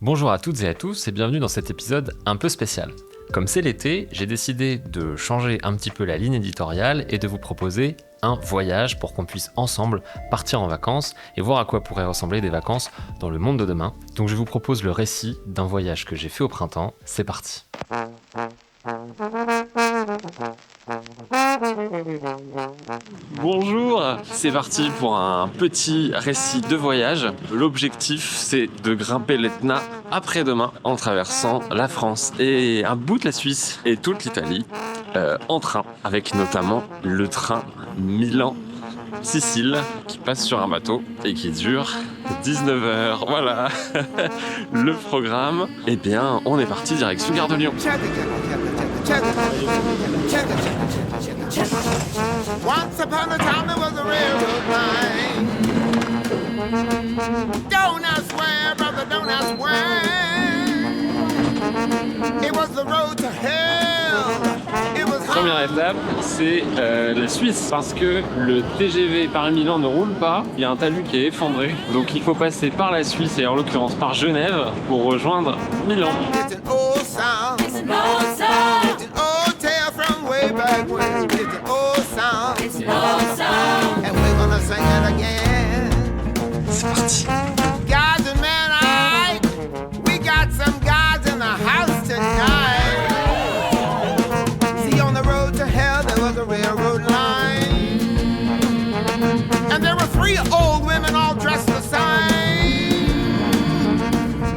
Bonjour à toutes et à tous et bienvenue dans cet épisode un peu spécial. Comme c'est l'été, j'ai décidé de changer un petit peu la ligne éditoriale et de vous proposer un voyage pour qu'on puisse ensemble partir en vacances et voir à quoi pourraient ressembler des vacances dans le monde de demain. Donc je vous propose le récit d'un voyage que j'ai fait au printemps. C'est parti. Bonjour, c'est parti pour un petit récit de voyage. L'objectif, c'est de grimper l'Etna après-demain en traversant la France et un bout de la Suisse et toute l'Italie en train, avec notamment le train Milan-Sicile qui passe sur un bateau et qui dure 19 heures. Voilà le programme. Eh bien, on est parti direction Gare de Lyon. Once upon a time there was a railroad line. Don't ask where, brother, don't ask where. It was the road to hell. It was Première étape, c'est la Suisse, parce que le TGV Paris-Milan ne roule pas, il y a un talus qui est effondré, donc il faut passer par la Suisse et en l'occurrence par Genève pour rejoindre Milan. It's an old sound. It's an old sound. It's an old tale from way back when. It's an old sound. It's an old sound. And we're gonna sing it again. C'est parti. Guys and men, I, we got some guys in the house tonight. See, on the road to hell, there was a railroad line. And there were three old women all dressed the same.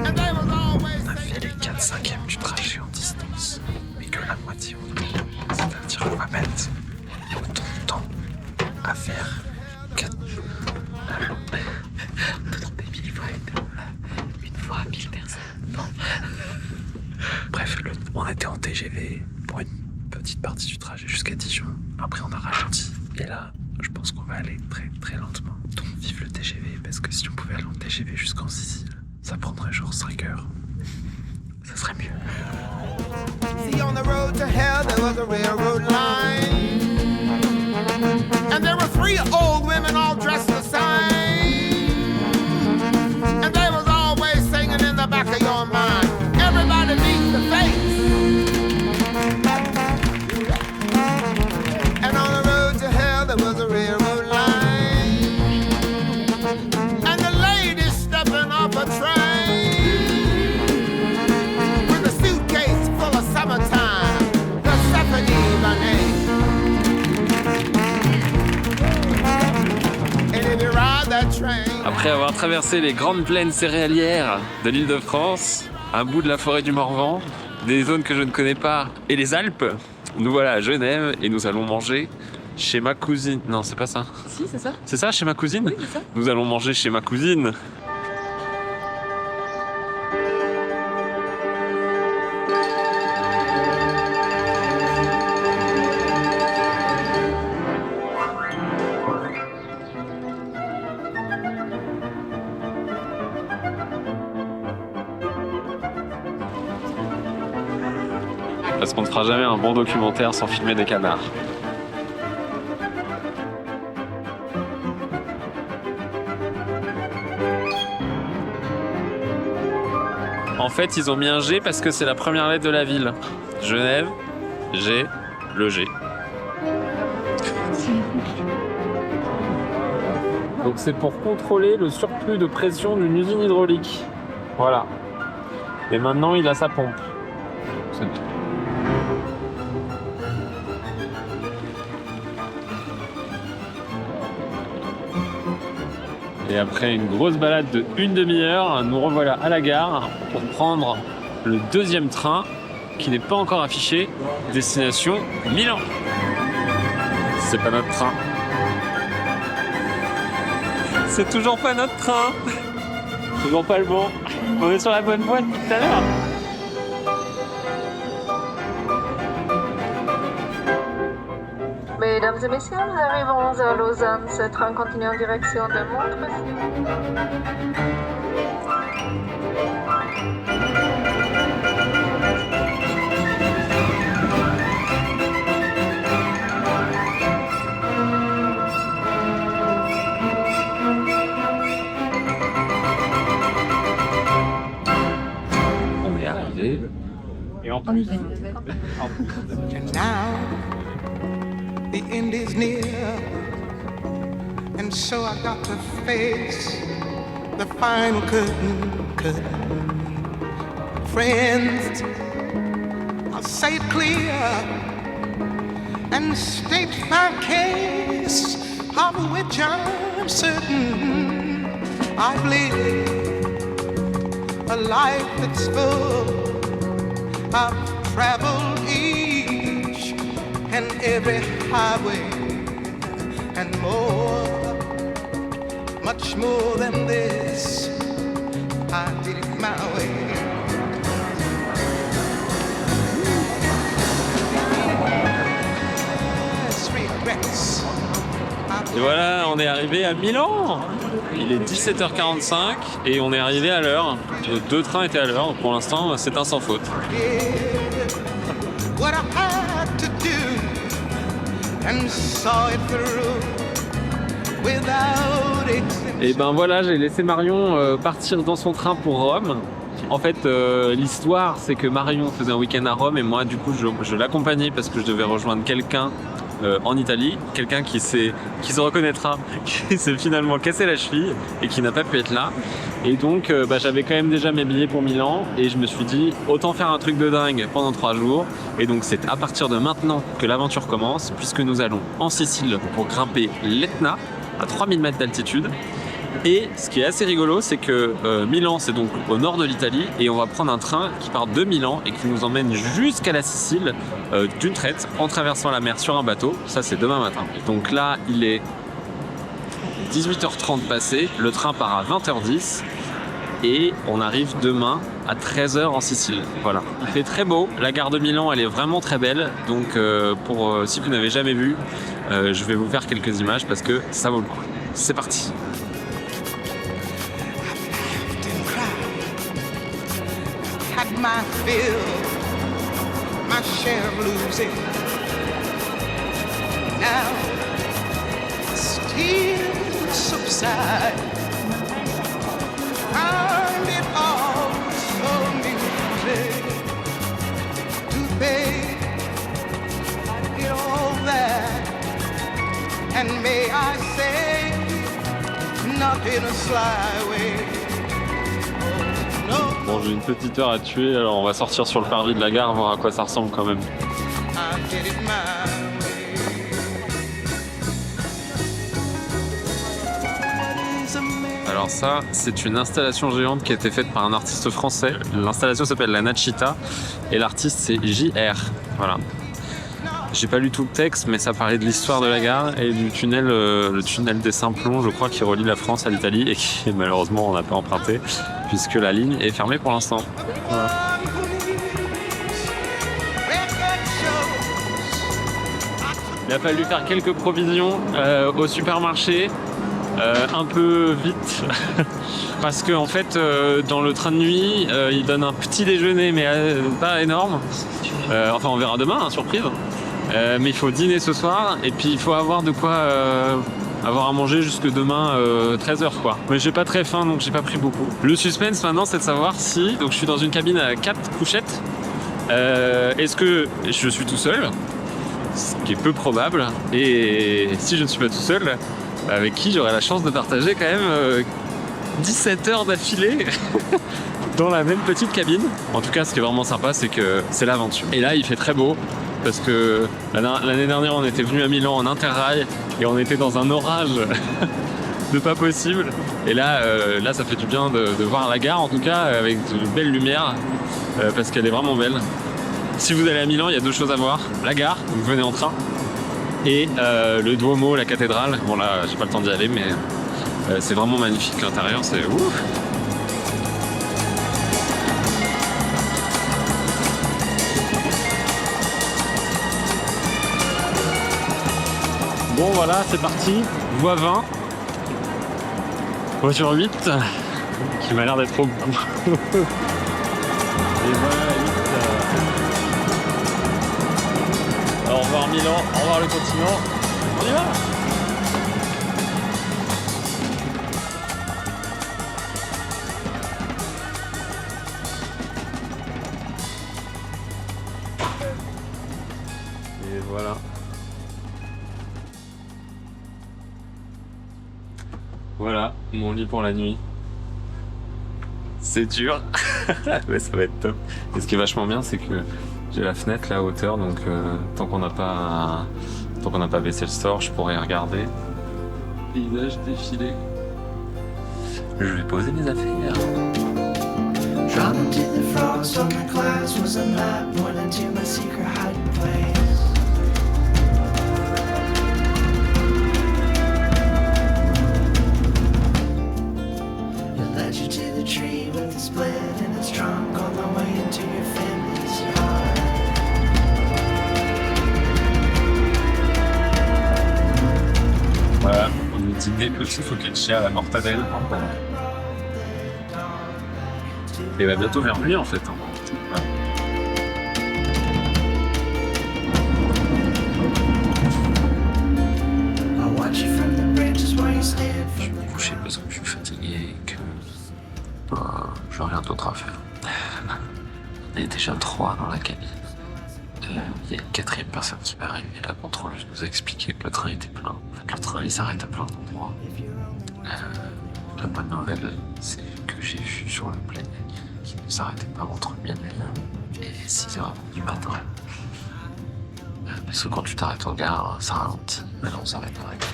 And they was always On a fait les 4/5 du trajet en distance, mais que la moitié au dos. C'est-à-dire qu'on va mettre autant de temps à faire 4... Une fois 1000 personnes. Non. Bref, on était en TGV pour une petite partie du trajet jusqu'à Dijon. Après, on a ralenti. Et là, je pense qu'on va aller très très lentement. Donc, vive le TGV, parce que si on pouvait aller en TGV jusqu'en Sicile, ça prendrait genre 5 heures. Ça serait mieux. See, on the road to hell, there was a railroad line. And there were three old women all dressed the same. And they was always singing in the back of your mind. Everybody meet the face. And on the road to hell, there was a railroad line. And the ladies stepping off a train. With a suitcase full of summertime. Persephone by name. And if you ride that train. Après avoir traversé les grandes plaines céréalières de l'Île-de-France, un bout de la forêt du Morvan, des zones que je ne connais pas et les Alpes, nous voilà à Genève et nous allons manger chez ma cousine. Non, c'est pas ça. Si, c'est ça. C'est ça, chez ma cousine ? Oui, c'est ça. Nous allons manger chez ma cousine. Parce qu'on ne fera jamais un bon documentaire sans filmer des canards. En fait, ils ont mis un G parce que c'est la première lettre de la ville. Genève, G, le G. Donc c'est pour contrôler le surplus de pression d'une usine hydraulique. Voilà. Et maintenant, il a sa pompe. C'est tout. Et après une grosse balade de une demi-heure, nous revoilà à la gare pour prendre le deuxième train qui n'est pas encore affiché, destination Milan. C'est pas notre train. C'est toujours pas notre train. Toujours pas le bon. On est sur la bonne voie depuis tout à l'heure. Mesdames et messieurs, nous arrivons à Lausanne. Ce train continue en direction de Montreuil. arrivé. On y va. And now the end is near, and so I got to face the final curtain. Friends, I'll say it clear and state my case, of which I'm certain. I've lived a life that's full. I've traveled each and every highway and more, much more than this. I did it my way. Yes, regrets. Et voilà, on est arrivé à Milan. Il est 17h45 et on est arrivé à l'heure. Les 2 trains étaient à l'heure, donc pour l'instant c'est un sans faute. What I had to do and saw it through without exemption. Et ben voilà, j'ai laissé Marion partir dans son train pour Rome. En fait, l'histoire, c'est que Marion faisait un week-end à Rome et moi, du coup, je l'accompagnais parce que je devais rejoindre quelqu'un en Italie, quelqu'un qui se reconnaîtra, qui s'est finalement cassé la cheville et qui n'a pas pu être là. Et donc, j'avais quand même déjà mes billets pour Milan et je me suis dit, autant faire un truc de dingue pendant 3 jours. Et donc, c'est à partir de maintenant que l'aventure commence, puisque nous allons en Sicile pour grimper l'Etna à 3000 mètres d'altitude. Et ce qui est assez rigolo, c'est que Milan, c'est donc au nord de l'Italie, et on va prendre un train qui part de Milan et qui nous emmène jusqu'à la Sicile d'une traite en traversant la mer sur un bateau. Ça, c'est demain matin. Donc là, il est 18h30 passé, le train part à 20h10 et on arrive demain à 13h en Sicile. Voilà. Il fait très beau, la gare de Milan, elle est vraiment très belle. Donc si vous n'avez jamais vu, je vais vous faire quelques images parce que ça vaut le coup. C'est parti. Had my fill, my share of losing. Now, tears subside. Found it all so easy to pay. I did all that, and may I say, not in a sly way. Bon, j'ai une petite heure à tuer, alors on va sortir sur le parvis de la gare, voir à quoi ça ressemble quand même. Alors ça, c'est une installation géante qui a été faite par un artiste français. L'installation s'appelle La Nachita et l'artiste c'est JR. Voilà. J'ai pas lu tout le texte, mais ça parlait de l'histoire de la gare et du tunnel, le tunnel des Simplons, je crois, qui relie la France à l'Italie et qui malheureusement on n'a pas emprunté puisque la ligne est fermée pour l'instant. Voilà. Il a fallu faire quelques provisions au supermarché, un peu vite, parce que en fait, dans le train de nuit, il donne un petit déjeuner, mais pas énorme. Enfin, on verra demain, hein, surprise. Mais il faut dîner ce soir, et puis il faut avoir de quoi avoir à manger jusque demain 13h quoi. Mais j'ai pas très faim, donc j'ai pas pris beaucoup. Le suspense maintenant, c'est de savoir si, donc je suis dans une cabine à 4 couchettes, est-ce que je suis tout seul, ce qui est peu probable, et si je ne suis pas tout seul, avec qui j'aurai la chance de partager quand même 17 heures d'affilée dans la même petite cabine. En tout cas, ce qui est vraiment sympa, c'est que c'est l'aventure. Et là, il fait très beau, parce que l'année dernière, on était venu à Milan en interrail, et on était dans un orage de pas possible. Et là, ça fait du bien de voir la gare, en tout cas, avec de belles lumières, parce qu'elle est vraiment belle. Si vous allez à Milan, il y a 2 choses à voir. La gare, vous venez en train, et le Duomo, la cathédrale. Bon là, j'ai pas le temps d'y aller, mais c'est vraiment magnifique. L'intérieur, c'est ouf. Bon voilà, c'est parti. Voie 20. Voiture 8, qui m'a l'air d'être au bout. Et voilà la 8. Au revoir Milan, au revoir le continent. On y va! Voilà. Voilà, mon lit pour la nuit. C'est dur, mais ça va être top. Et ce qui est vachement bien, c'est que j'ai la fenêtre là à hauteur, donc tant qu'on n'a pas baissé le store, je pourrais regarder le paysage défiler. Je vais poser mes affaires. Dropping to the frogs from the clouds was a map pointing to my secret hiding place. It led you to the tree with the split in its trunk on the way into your family's yard. Voilà, on est dîner petit focaccia à la mortadelle. Et va bientôt vers lui en fait. Voilà. I'll watch you from the branches while you stand Je from vais me coucher parce que je suis fatigué et que j'ai rien d'autre à faire. On est déjà 3 dans la cabine. Il y a une 4e personne qui va arriver. La contrôle nous a expliqué que le train était plein. En fait, le train il s'arrête à plein d'endroits. La bonne nouvelle, c'est que j'ai vu sur le planning qu'il ne s'arrêtait pas entre minuit et 6h du matin. Parce que quand tu t'arrêtes en gare, ça ralentit. Mais là, on s'arrête direct.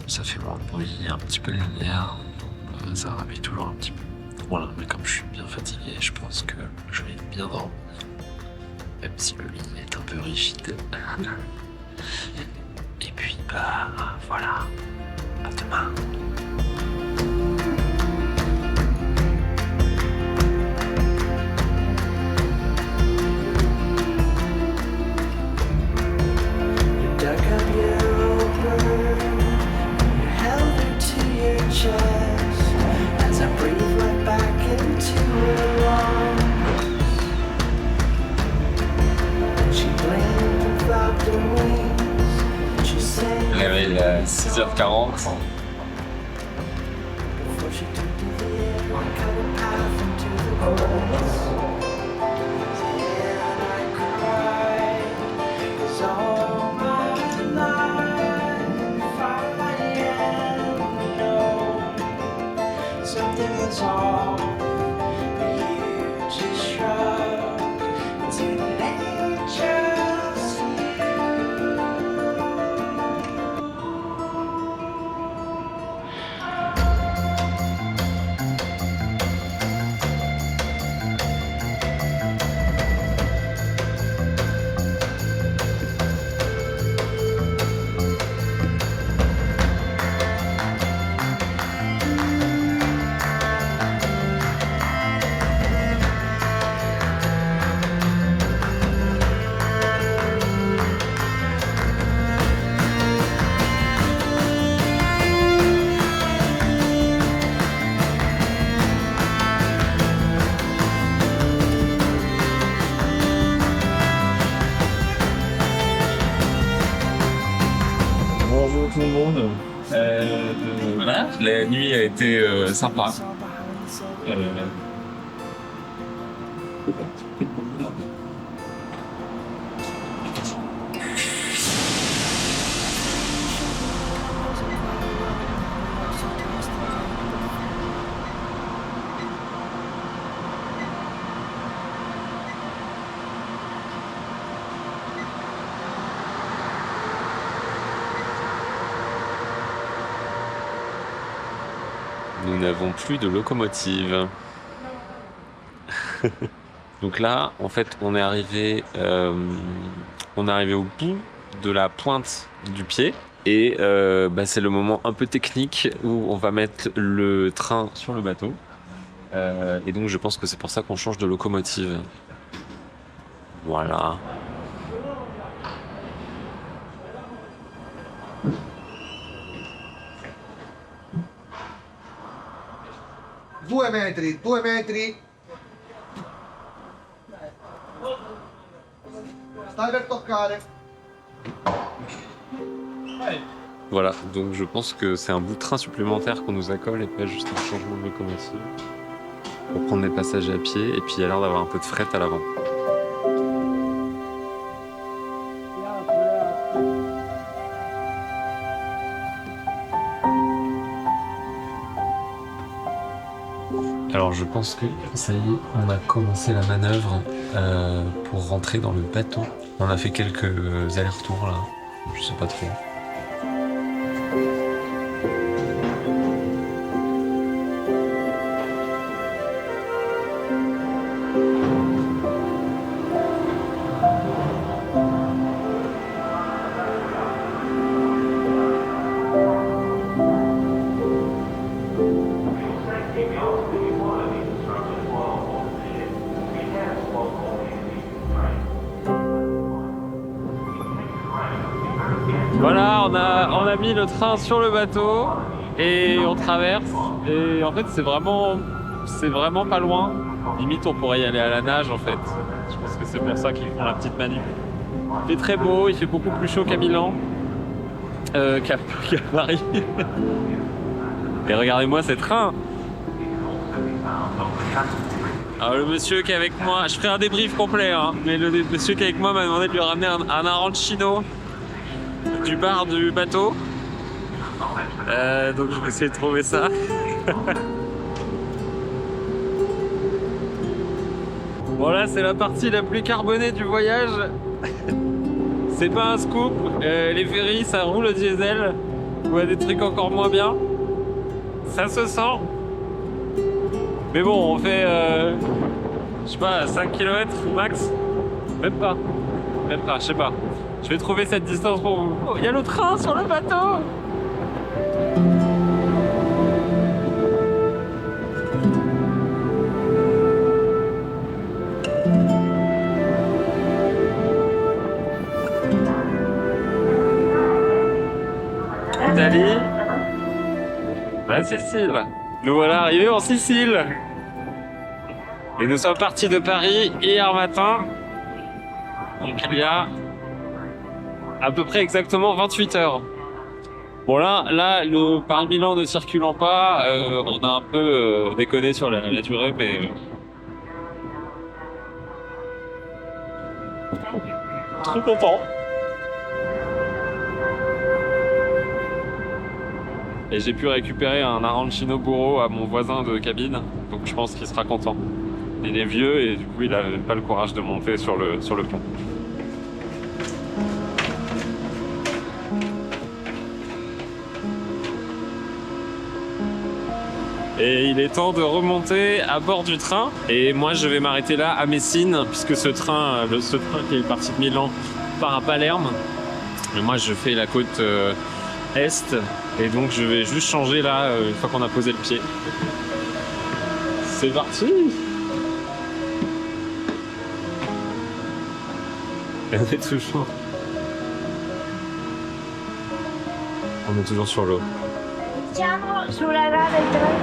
Ça fait moins de bruit, un petit peu de lumière. Ça réveille toujours un petit peu. Voilà, mais comme je suis bien fatigué, je pense que je vais bien dormir. Même si le lit est un peu rigide. Et puis, voilà. À demain. You dug up your old bird, you held her to your chest as I breathed right back into her lungs. And she blinked and flapped her wings, and she said Réveil à 6h40. before she took to the air and cut a path into the woods. And I cried, 'cause all my life I had known something was wrong, but you just shrugged into the nature's you. Bonjour tout le monde. Voilà, la nuit a été sympa. Nous n'avons plus de locomotive. Donc là, en fait, on est arrivé au bout de la pointe du pied. Et c'est le moment un peu technique où on va mettre le train sur le bateau. Et donc je pense que c'est pour ça qu'on change de locomotive. Voilà. 2 metri, 2 metri. Stai per toccare. Voilà, donc je pense que c'est un bout de train supplémentaire qu'on nous accole et pas juste un changement de locomotive. Pour prendre les passagers à pied et puis il y a l'air d'avoir un peu de fret à l'avant. Alors je pense que ça y est, on a commencé la manœuvre pour rentrer dans le bateau. On a fait quelques allers-retours là, je sais pas trop. Voilà, on a mis le train sur le bateau et on traverse. Et en fait, c'est vraiment pas loin. Limite, on pourrait y aller à la nage en fait. Je pense que c'est pour ça qu'ils font la petite manip. Il fait très beau, il fait beaucoup plus chaud qu'à Milan, qu'à Paris. Et regardez-moi ces trains. Alors le monsieur qui est avec moi, je ferai un débrief complet, hein, mais le monsieur qui est avec moi m'a demandé de lui ramener un arancino du bar du bateau. Donc je vais essayer de trouver ça. Bon là c'est la partie la plus carbonée du voyage. C'est pas un scoop, les ferries ça roule au diesel ou à des trucs encore moins bien. Ça se sent. Mais bon on fait je sais pas 5 km max. Même pas, je sais pas. Je vais trouver cette distance pour vous. Oh, il y a le train sur le bateau. Italie. La Sicile. Nous voilà arrivés en Sicile. Et nous sommes partis de Paris hier matin. Donc il y a à peu près exactement 28 heures. Bon là le Paris-Milan ne circulant pas, on a un peu déconné sur la durée, mais trop content. Et j'ai pu récupérer un arancino burro à mon voisin de cabine, donc je pense qu'il sera content. Il est vieux et du coup il a pas le courage de monter sur le pont. Et il est temps de remonter à bord du train. Et moi, je vais m'arrêter là à Messine, puisque ce train qui est parti de Milan part à Palerme. Et moi, je fais la côte est. Et donc, je vais juste changer là, une fois qu'on a posé le pied. C'est parti! Et on est toujours sur l'eau. Siamo sulla rada del treno.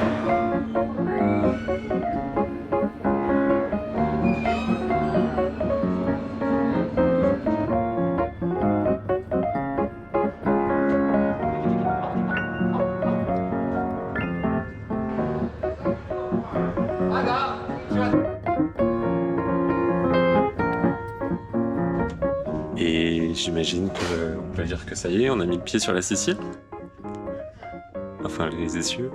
Et j'imagine qu'on peut dire que ça y est, on a mis le pied sur la Sicile. Enfin, les essieux.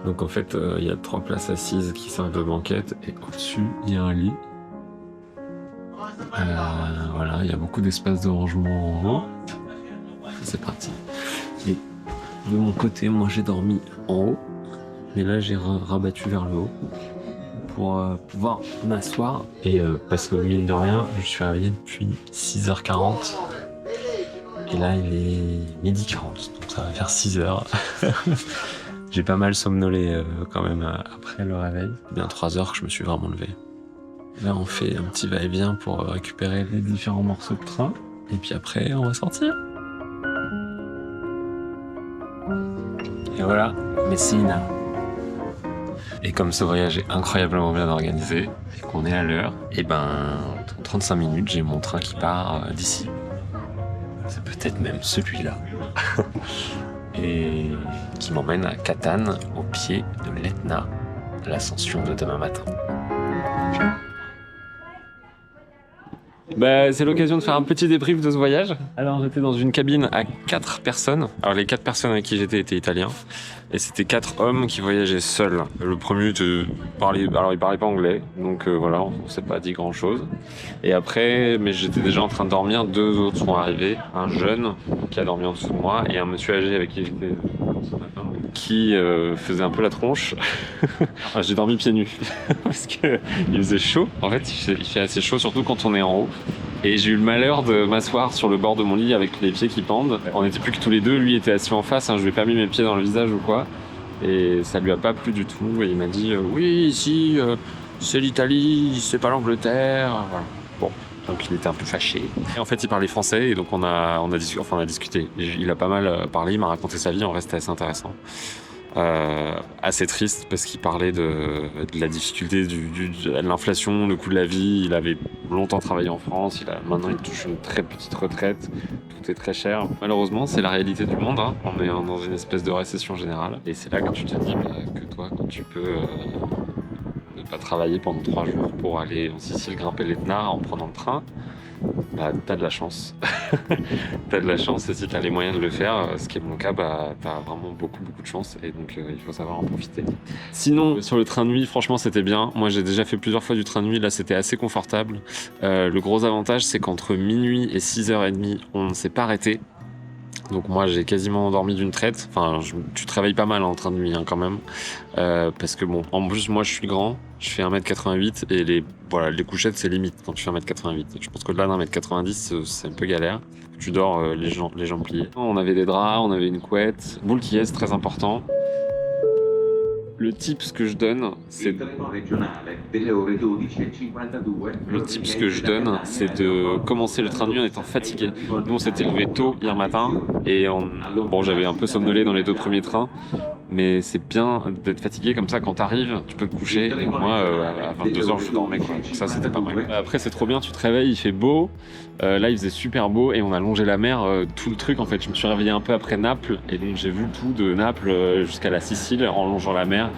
Donc en fait, il y a 3 places assises qui servent de banquette et au-dessus, il y a un lit. Voilà, il y a beaucoup d'espace de rangement en haut. C'est parti. Et de mon côté, moi j'ai dormi en haut, mais là j'ai rabattu vers le haut pour pouvoir m'asseoir. Et parce que mine de rien, je suis réveillé depuis 6h40. Et là, il est 12h40, donc ça va faire 6h. J'ai pas mal somnolé quand même après le réveil. Bien 3 heures que je me suis vraiment levé. Là, on fait un petit va-et-vient pour récupérer les différents morceaux de train. Et puis après, on va sortir. Et voilà, Messina. Et comme ce voyage est incroyablement bien organisé et qu'on est à l'heure, et ben, dans 35 minutes, j'ai mon train qui part d'ici. C'est peut-être même celui-là. Et qui m'emmène à Catane, au pied de l'Etna, l'ascension de demain matin. C'est l'occasion de faire un petit débrief de ce voyage. Alors j'étais dans une cabine à 4 personnes. Alors les 4 personnes avec qui j'étais étaient italiens. Et c'était 4 hommes qui voyageaient seuls. Le premier il parlait pas anglais, donc voilà, on s'est pas dit grand chose. Et après, mais j'étais déjà en train de dormir, 2 autres sont arrivés. Un jeune qui a dormi en dessous de moi et un monsieur âgé avec qui j'étais ce matin qui faisait un peu la tronche. J'ai dormi pieds nus parce que il faisait chaud. En fait, il fait assez chaud, surtout quand on est en haut. Et j'ai eu le malheur de m'asseoir sur le bord de mon lit avec les pieds qui pendent. On n'était plus que tous les deux, lui était assis en face, je lui ai pas mis mes pieds dans le visage ou quoi. Et ça lui a pas plu du tout. Et il m'a dit oui, ici, c'est l'Italie, c'est pas l'Angleterre. Voilà. Bon, donc il était un peu fâché. Et en fait, il parlait français et donc on a discuté. Il a pas mal parlé, il m'a raconté sa vie, on restait assez intéressant. Assez triste parce qu'il parlait de la difficulté de l'inflation, le coût de la vie. Il avait longtemps travaillé en France, maintenant il touche une très petite retraite, tout est très cher. Malheureusement, c'est la réalité du monde, hein. On est dans une espèce de récession générale et c'est là que tu te dis que toi, quand tu peux ne pas travailler pendant 3 jours pour aller en Sicile grimper l'Etna en prenant le train, t'as de la chance. T'as de la chance et si t'as les moyens de le faire, ce qui est mon cas, t'as vraiment beaucoup de chance et donc il faut savoir en profiter. Sinon, sur le train de nuit, franchement c'était bien. Moi j'ai déjà fait plusieurs fois du train de nuit, là c'était assez confortable. Le gros avantage c'est qu'entre minuit et 6h30, on ne s'est pas arrêté. Donc moi j'ai quasiment dormi d'une traite. Enfin, tu travailles pas mal en train de nuit quand même. Parce que bon, en plus moi je suis grand, je fais 1m88 et les couchettes c'est limite quand tu fais 1m88. Je pense que là d'un 1m90 c'est un peu galère. Tu dors les jambes pliées. On avait des draps, on avait une couette. Boule qui est très important. Le tips que je donne, c'est de commencer le train de nuit en étant fatigué. Nous, on s'était levé tôt hier matin et j'avais un peu somnolé dans les 2 premiers trains, mais c'est bien d'être fatigué comme ça quand t'arrives, tu peux te coucher. Et moi, à 22h, je dormais quoi. Donc ça, c'était pas mal. Après, c'est trop bien, tu te réveilles, il fait beau. Là, il faisait super beau et on a longé la mer, tout le truc en fait. Je me suis réveillé un peu après Naples et donc j'ai vu tout de Naples jusqu'à la Sicile en longeant la mer.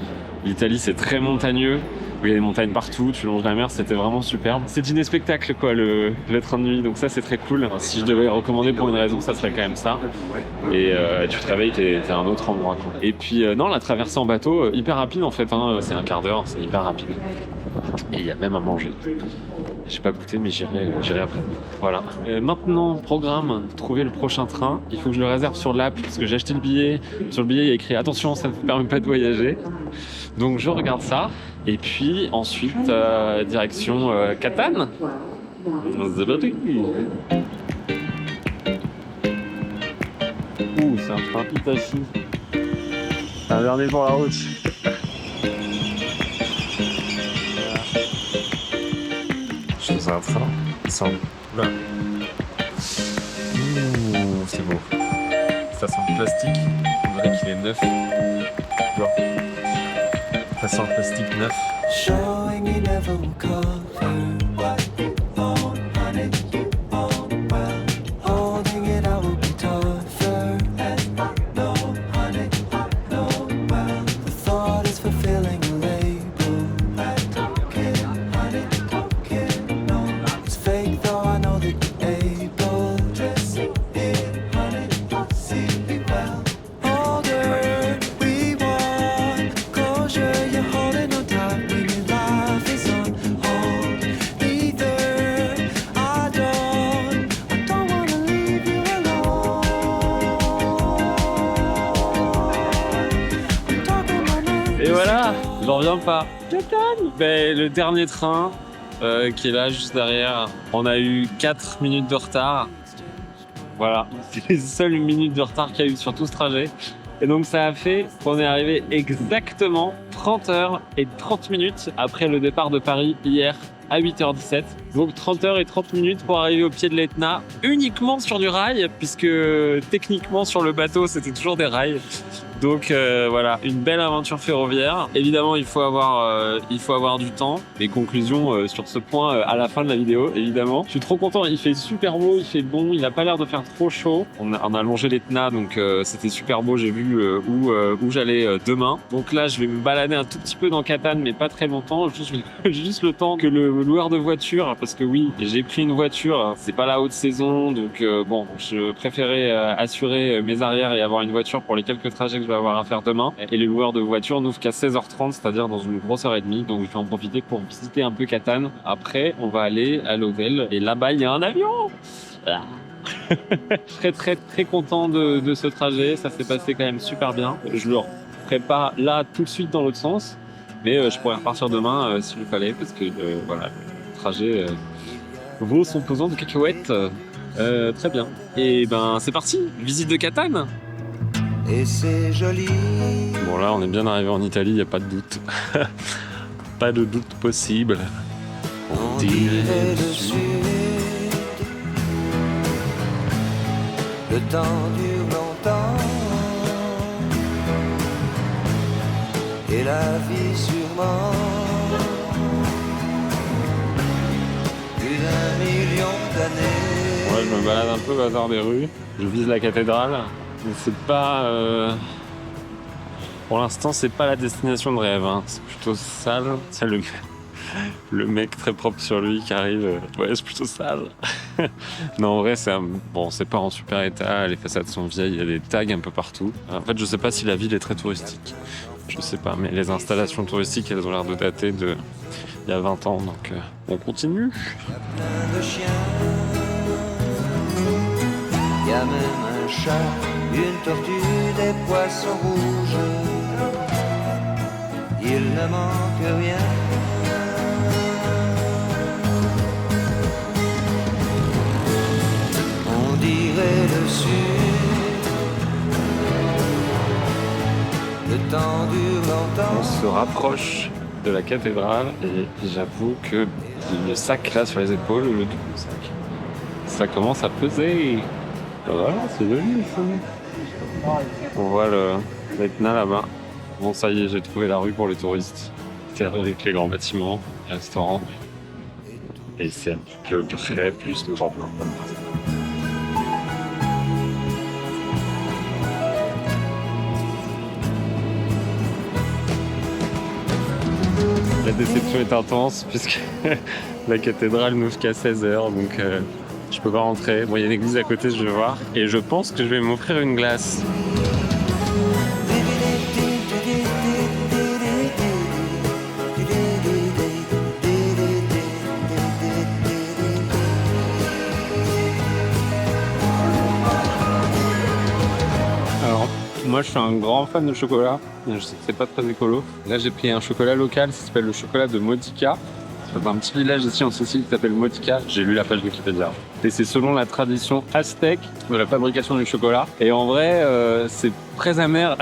L'Italie, c'est très montagneux. Il y a des montagnes partout, tu longes la mer, c'était vraiment superbe. C'est dîner spectacle quoi, le train de nuit, donc ça c'est très cool. Si je devais recommander pour une raison, ça serait quand même ça. Et tu te réveilles, t'es à un autre endroit quoi. Et puis non, la traversée en bateau, hyper rapide en fait, c'est un quart d'heure, c'est hyper rapide. Et il y a même à manger. J'ai pas goûté mais j'irai après. Voilà. Maintenant, programme, trouver le prochain train. Il faut que je le réserve sur l'app parce que j'ai acheté le billet. Sur le billet il y a écrit attention, ça ne vous permet pas de voyager. Donc je regarde ça. Et puis ensuite, direction Catane. C'est parti. C'est un train Hitachi. Un dernier pour la route. Je fais un train. Ça sent... Oula. Ouh, c'est beau. Ça sent le plastique. On dirait qu'il est neuf. Genre. Ça sent le plastique neuf. Showing you never will cover what you own, honey, you own well. Holding it out will be tougher, and I know, honey, I know well. The thought is fulfilling a label, and talking, honey, talking, no. It's fake though, I know that you're able to see it, honey, I see it well. Older, we want closure, you're holding on tight when your life is on hold. Either I don't wanna leave you alone. I'm talking my nerves. Et voilà, j'en reviens pas. Le dernier train qui est là juste derrière, on a eu 4 minutes de retard. Voilà, c'est les seules minutes de retard qu'il y a eu sur tout ce trajet. Et donc ça a fait qu'on est arrivé exactement 30 heures et 30 minutes après le départ de Paris hier à 8h17. Donc 30 heures et 30 minutes pour arriver au pied de l'Etna, uniquement sur du rail, puisque techniquement sur le bateau c'était toujours des rails. Donc voilà, une belle aventure ferroviaire. Évidemment, il faut avoir du temps. Les conclusions sur ce point à la fin de la vidéo, évidemment. Je suis trop content, il fait super beau, il fait bon, il a pas l'air de faire trop chaud. On a longé l'Etna, donc c'était super beau. J'ai vu où j'allais demain. Donc là, je vais me balader un tout petit peu dans Catane, mais pas très longtemps. Juste le temps que le loueur de voiture, parce que oui, j'ai pris une voiture. C'est pas la haute saison, donc bon, je préférais assurer mes arrières et avoir une voiture pour les quelques trajets que je vais avoir à faire demain. Et les loueurs de voitures n'ouvrent qu'à 16h30, c'est-à-dire dans une grosse heure et demie. Donc je vais en profiter pour visiter un peu Catane. Après, on va aller à l'hôtel. Et là-bas, il y a un avion. Ah. Très très très content de ce trajet. Ça s'est passé quand même super bien. Je le ferai pas là tout de suite dans l'autre sens. Mais je pourrais repartir demain s'il le fallait. Parce que voilà, le trajet vaut son pesant de cacahuètes. Très bien. Et ben c'est parti. Visite de Catane. Et c'est joli. Bon là on est bien arrivé en Italie, il n'y a pas de doute. Pas de doute possible. On dirait le sud. Le temps dure longtemps. Et la vie sûrement. Plus d'un million d'années. Ouais, je me balade un peu au hasard des rues. Je vise la cathédrale. Mais c'est pas... Pour l'instant, c'est pas la destination de rêve. Hein. C'est plutôt sale. C'est le mec très propre sur lui qui arrive. Ouais, c'est plutôt sale. Non, en vrai, bon, c'est pas en super état. Les façades sont vieilles. Il y a des tags un peu partout. En fait, je sais pas si la ville est très touristique. Je sais pas, mais les installations touristiques, elles ont l'air de dater de il y a 20 ans. Donc, on continue. Plein de chiens. Il y a même un chat, une tortue, des poissons rouges. Il ne manque rien. On dirait le sud. Le temps dure longtemps. On se rapproche de la cathédrale et j'avoue que le sac là sur les épaules, le double sac, ça commence à peser. Voilà, c'est joli ça. On voit l'Etna là-bas. Bon, ça y est, j'ai trouvé la rue pour les touristes. C'est avec les grands bâtiments, les restaurants. Et c'est un peu près plus de grand. La déception est intense puisque la cathédrale n'ouvre qu'à 16h, donc je peux pas rentrer. Bon, il y a une église à côté, je vais voir. Et je pense que je vais m'offrir une glace. Alors, moi je suis un grand fan de chocolat. Je sais que c'est pas très écolo. Là j'ai pris un chocolat local, ça s'appelle le chocolat de Modica. C'est un petit village ici en Sicile qui s'appelle Modica. J'ai lu la page Wikipédia. Et c'est selon la tradition aztèque de la fabrication du chocolat. Et en vrai, c'est très amer.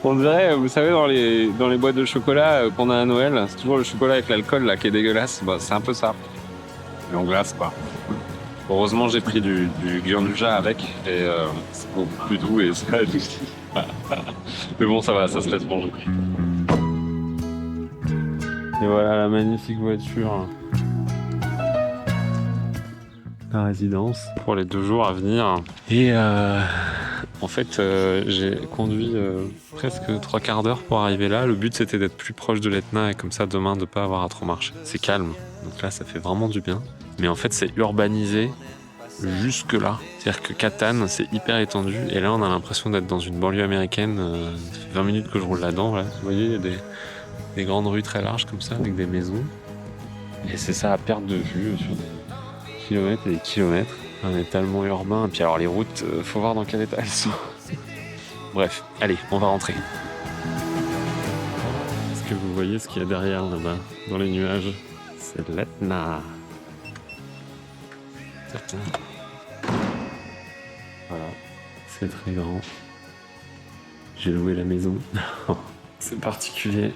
On dirait, vous savez, dans les boîtes de chocolat qu'on a à Noël, c'est toujours le chocolat avec l'alcool là qui est dégueulasse. Bah, c'est un peu ça. Mais en glace, quoi. Heureusement, j'ai pris du Gyonuja avec. Et c'est beaucoup plus doux et c'est pas du tout. Mais bon, ça va, ça se laisse manger. Et voilà la magnifique voiture. La résidence pour les 2 jours à venir. Et en fait, j'ai conduit presque 3 quarts d'heure pour arriver là. Le but, c'était d'être plus proche de l'Etna et comme ça, demain, de ne pas avoir à trop marcher. C'est calme, donc là, ça fait vraiment du bien. Mais en fait, c'est urbanisé jusque là. C'est-à-dire que Catane, c'est hyper étendu. Et là, on a l'impression d'être dans une banlieue américaine. Ça fait 20 minutes que je roule là-dedans. Voilà. Vous voyez, il y a des grandes rues très larges comme ça, avec des maisons. Et c'est ça à perte de vue sur des kilomètres et des kilomètres. Un étalement urbain. Et puis alors les routes, faut voir dans quel état elles sont. Bref, allez, on va rentrer. Est-ce que vous voyez ce qu'il y a derrière là-bas, dans les nuages? C'est l'Etna. Voilà, c'est très grand. J'ai loué la maison. C'est particulier.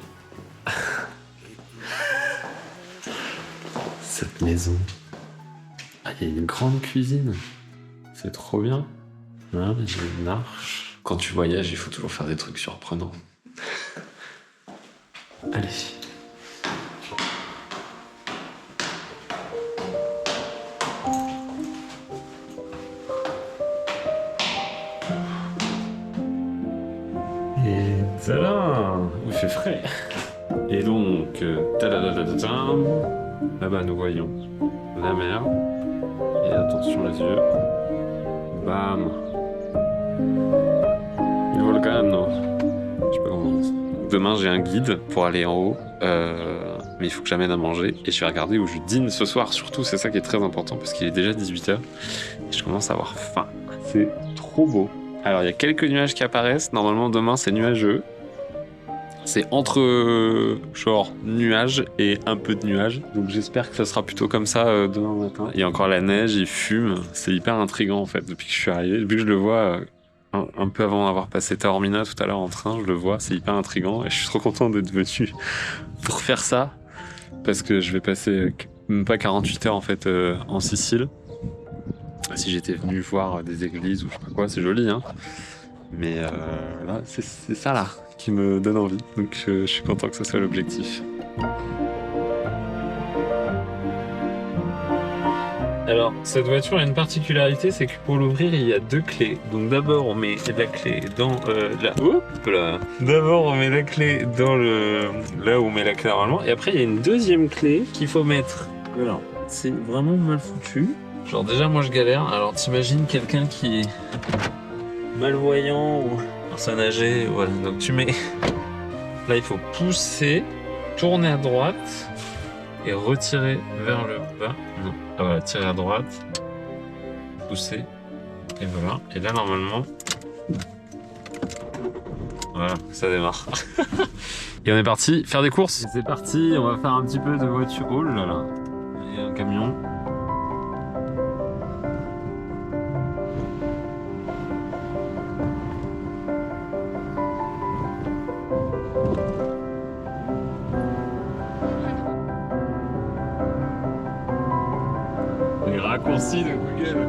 Cette maison. Ah, il y a une grande cuisine. C'est trop bien. Là, j'ai une arche. Quand tu voyages, il faut toujours faire des trucs surprenants. Allez. Et tadam, il fait frais. Et donc, tadadadadam, là-bas nous voyons la mer. Et attention les yeux. Bam. Il volcano. Je sais pas comment on dit ça. Demain j'ai un guide pour aller en haut. Mais il faut que j'amène à manger. Et je vais regarder où je dîne ce soir. Surtout, c'est ça qui est très important parce qu'il est déjà 18h. Et je commence à avoir faim. C'est trop beau. Alors il y a quelques nuages qui apparaissent. Normalement demain c'est nuageux. C'est entre genre nuages et un peu de nuages. Donc j'espère que ça sera plutôt comme ça demain matin. Il y a encore la neige, il fume. C'est hyper intriguant en fait depuis que je suis arrivé. Depuis que je le vois un peu avant d'avoir passé Taormina tout à l'heure en train, je le vois. C'est hyper intriguant et je suis trop content d'être venu pour faire ça. Parce que je vais passer même pas 48 heures en fait en Sicile. Si j'étais venu voir des églises ou je sais pas quoi, c'est joli hein. Mais là, c'est ça là qui me donne envie. Donc je suis content que ce soit l'objectif. Alors, cette voiture a une particularité, c'est que pour l'ouvrir, il y a 2 clés. Donc d'abord, on met la clé dans D'abord, on met la clé dans là où on met la clé normalement. Et après, il y a une deuxième clé qu'il faut mettre. Alors, c'est vraiment mal foutu. Genre déjà, moi, je galère. Alors, t'imagines quelqu'un qui est malvoyant ou personne âgée, voilà. Donc tu mets... Là, il faut pousser, tourner à droite et retirer vers le bas. Non. Ah voilà, tirer à droite, pousser, et voilà. Et là, normalement, voilà, ça démarre. Et on est parti faire des courses. C'est parti, on va faire un petit peu de voiture. Oh là là, il y a un camion. Les raccourcis de Google.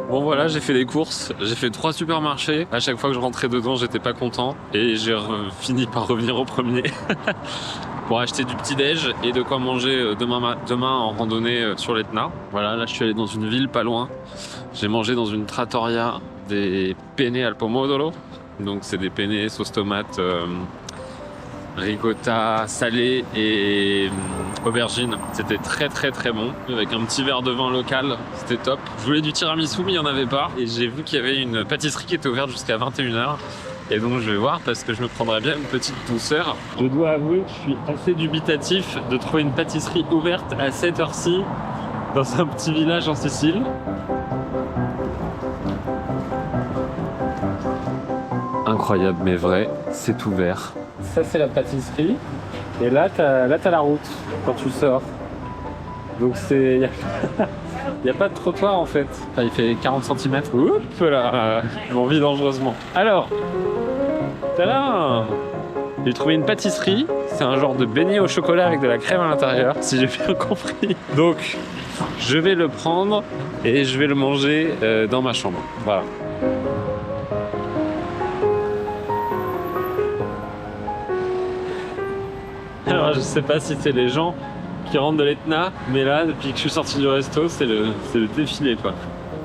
Bon voilà, j'ai fait les courses, j'ai fait 3 supermarchés. À chaque fois que je rentrais dedans, j'étais pas content et j'ai fini par revenir au premier pour acheter du petit-déj et de quoi manger demain en randonnée sur l'Etna. Voilà, là je suis allé dans une ville pas loin. J'ai mangé dans une trattoria des penne al pomodoro. Donc c'est des penne sauce tomate ricotta salé et aubergine. C'était très très très bon avec un petit verre de vin local, c'était top. Je voulais du tiramisu mais il n'y en avait pas et j'ai vu qu'il y avait une pâtisserie qui était ouverte jusqu'à 21h et donc je vais voir parce que je me prendrais bien une petite douceur. Je dois avouer que je suis assez dubitatif de trouver une pâtisserie ouverte à cette heure-ci dans un petit village en Sicile. Incroyable mais vrai, c'est ouvert. Ça c'est la pâtisserie et là t'as la route quand tu sors. Donc c'est... Il n'y a pas de trottoir en fait. Enfin, il fait 40 cm. Oups là, je m'en vis dangereusement. Alors, tada! J'ai trouvé une pâtisserie. C'est un genre de beignet au chocolat avec de la crème à l'intérieur, si j'ai bien compris. Donc, je vais le prendre et je vais le manger dans ma chambre. Voilà. Alors, je sais pas si c'est les gens qui rentrent de l'Etna, mais là, depuis que je suis sorti du resto, c'est le défilé, quoi.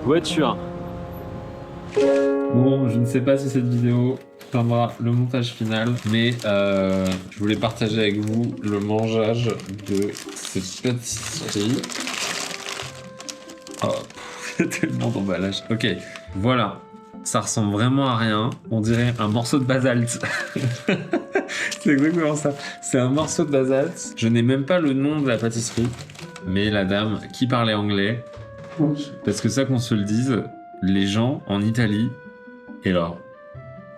Voiture. Bon, je ne sais pas si cette vidéo prendra le montage final, mais je voulais partager avec vous le mangeage de cette pâtisserie. Oh, il y a tellement d'emballage. Ok, voilà. Ça ressemble vraiment à rien. On dirait un morceau de basalte. C'est exactement ça. C'est un morceau de basalte. Je n'ai même pas le nom de la pâtisserie. Mais la dame qui parlait anglais, parce que ça qu'on se le dise, les gens en Italie, et alors,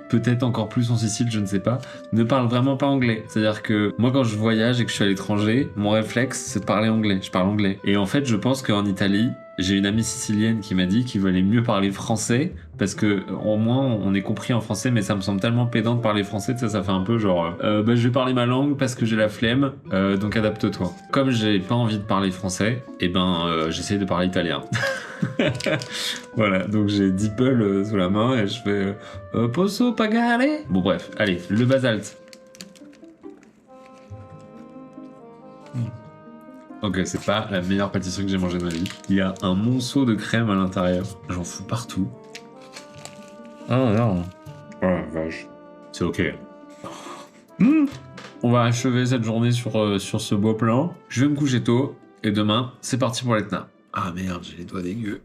peut-être encore plus en Sicile, je ne sais pas, ne parlent vraiment pas anglais. C'est-à-dire que moi, quand je voyage et que je suis à l'étranger, mon réflexe, c'est de parler anglais. Je parle anglais. Et en fait, je pense qu'en Italie, j'ai une amie sicilienne qui m'a dit qu'il valait mieux parler français parce que au moins on est compris en français, mais ça me semble tellement pédant de parler français, ça fait un peu genre je vais parler ma langue parce que j'ai la flemme, donc adapte-toi. Comme j'ai pas envie de parler français, j'essaie de parler italien. Voilà, donc j'ai DeepL sous la main et je fais posso pagare? Bon bref, allez, le basalte. Ok, c'est pas la meilleure pâtisserie que j'ai mangée de ma vie. Il y a un monceau de crème à l'intérieur. J'en fous partout. Ah non. Oh la vache. C'est ok. On va achever cette journée sur ce beau plan. Je vais me coucher tôt. Et demain, c'est parti pour l'Etna. Ah merde, j'ai les doigts dégueux.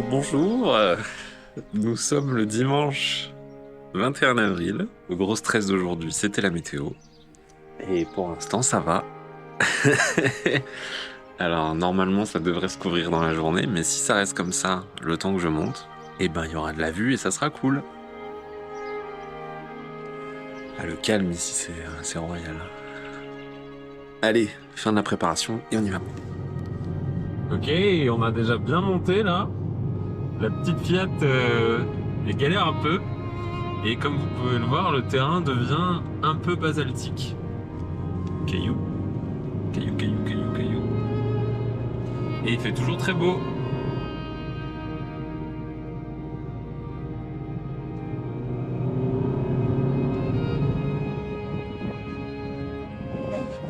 Bonjour. Nous sommes le dimanche 21 avril. Le gros stress d'aujourd'hui, c'était la météo. Et pour l'instant, ça va. Alors, normalement, ça devrait se couvrir dans la journée, mais si ça reste comme ça, le temps que je monte, il y aura de la vue et ça sera cool. Ah, le calme ici, c'est royal. Allez, fin de la préparation et on y va. Ok, on a déjà bien monté là. La petite Fiat elle galère un peu. Et comme vous pouvez le voir, le terrain devient un peu basaltique. Cailloux. Et il fait toujours très beau.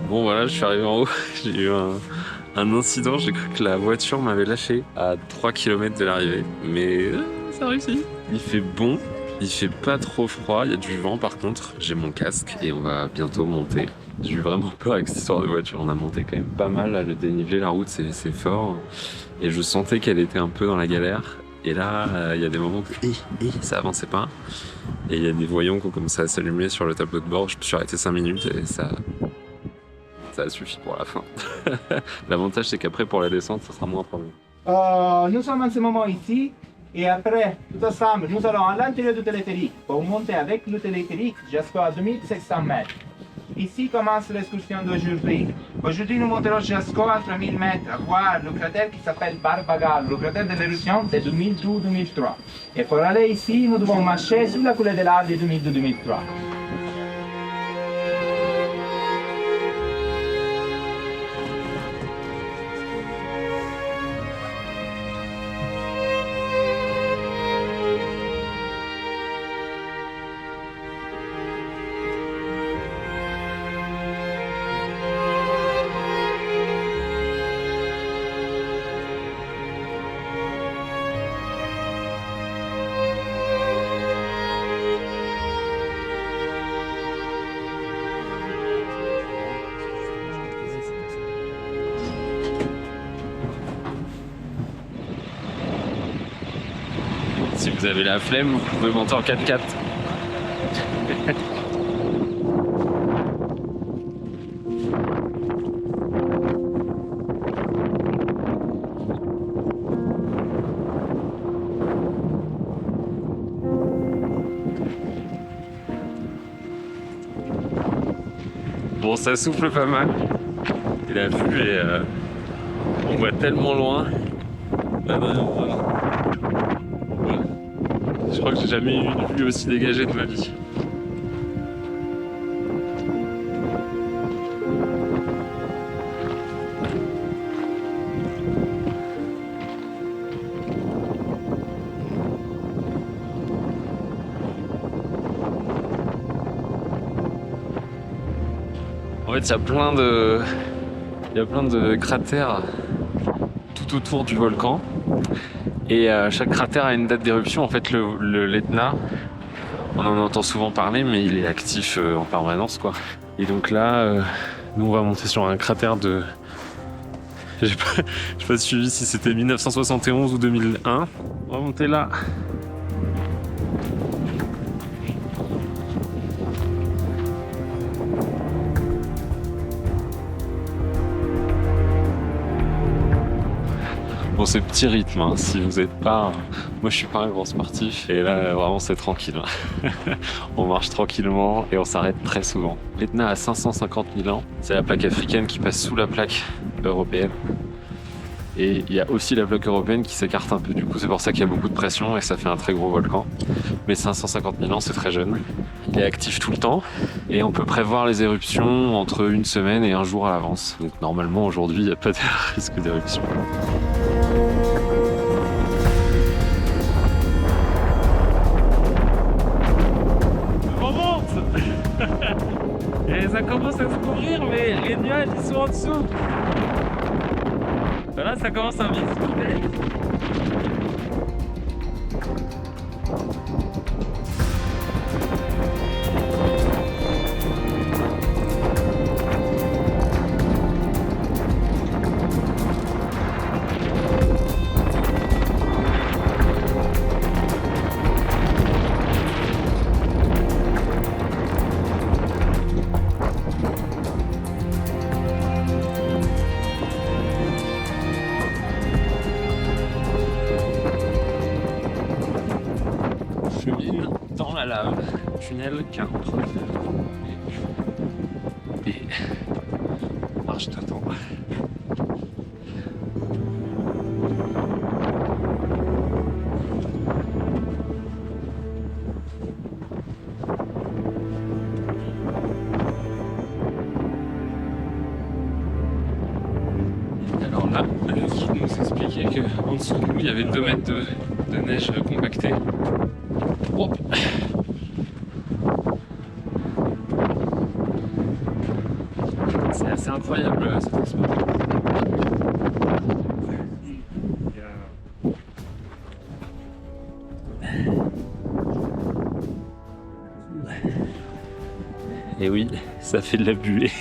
Bon voilà, je suis arrivé en haut. J'ai eu un incident, j'ai cru que la voiture m'avait lâché à 3 km de l'arrivée. Mais ça réussit. Il fait bon, il fait pas trop froid, il y a du vent par contre. J'ai mon casque et on va bientôt monter. J'ai eu vraiment peur avec cette histoire de voiture. On a monté quand même pas mal, là, le dénivelé, la route c'est fort. Et je sentais qu'elle était un peu dans la galère. Et là, il y a des moments où ça avançait pas. Et il y a des voyants qui ont commencé à s'allumer sur le tableau de bord. Je me suis arrêté 5 minutes et ça a suffi pour la fin. L'avantage, c'est qu'après, pour la descente, ça sera moins un problème. Nous sommes en ce moment ici et après, tout ensemble, nous allons à l'intérieur du téléphérique pour monter avec le téléphérique jusqu'à 2700 mètres. Ici commence l'excursion d'aujourd'hui. Aujourd'hui, nous monterons jusqu'à 3000 mètres à voir le cratère qui s'appelle Barbagallo, le cratère de l'éruption de 2002-2003. Et pour aller ici, nous devons marcher sur la coulée de lave de 2002-2003. Si vous avez la flemme, vous pouvez monter en 4x4. Bon, ça souffle pas mal. Et la vue est... on voit tellement loin. Là derrière, voilà. Je crois que j'ai jamais eu une vue aussi dégagée de ma vie. En fait, il y a plein de cratères tout autour du volcan. Et chaque cratère a une date d'éruption. En fait, l'Etna, on en entend souvent parler, mais il est actif en permanence, quoi. Et donc là, nous, on va monter sur un cratère de... J'ai pas suivi si c'était 1971 ou 2001. On va monter là. Bon, c'est petit rythme, hein. Si vous êtes pas... Moi, je suis pas un grand sportif, et là, vraiment, c'est tranquille. On marche tranquillement, et on s'arrête très souvent. L'Etna a 550 000 ans. C'est la plaque africaine qui passe sous la plaque européenne. Et il y a aussi la plaque européenne qui s'écarte un peu. Du coup, c'est pour ça qu'il y a beaucoup de pression, et ça fait un très gros volcan. Mais 550 000 ans, c'est très jeune. Il est actif tout le temps, et on peut prévoir les éruptions entre une semaine et un jour à l'avance. Donc normalement, aujourd'hui, il n'y a pas de risque d'éruption. On monte. Et ça commence à se couvrir, mais les nuages, ils sont en dessous. Là, ça commence à bien se couvrir. Chemine dans la lave, tunnel 40 et marche t'attends. Alors là, le guide nous expliquait qu'en dessous de nous, il y avait 2 mètres de neige compactée. Oh. C'est assez incroyable cette expérience. Et oui, ça fait de la buée.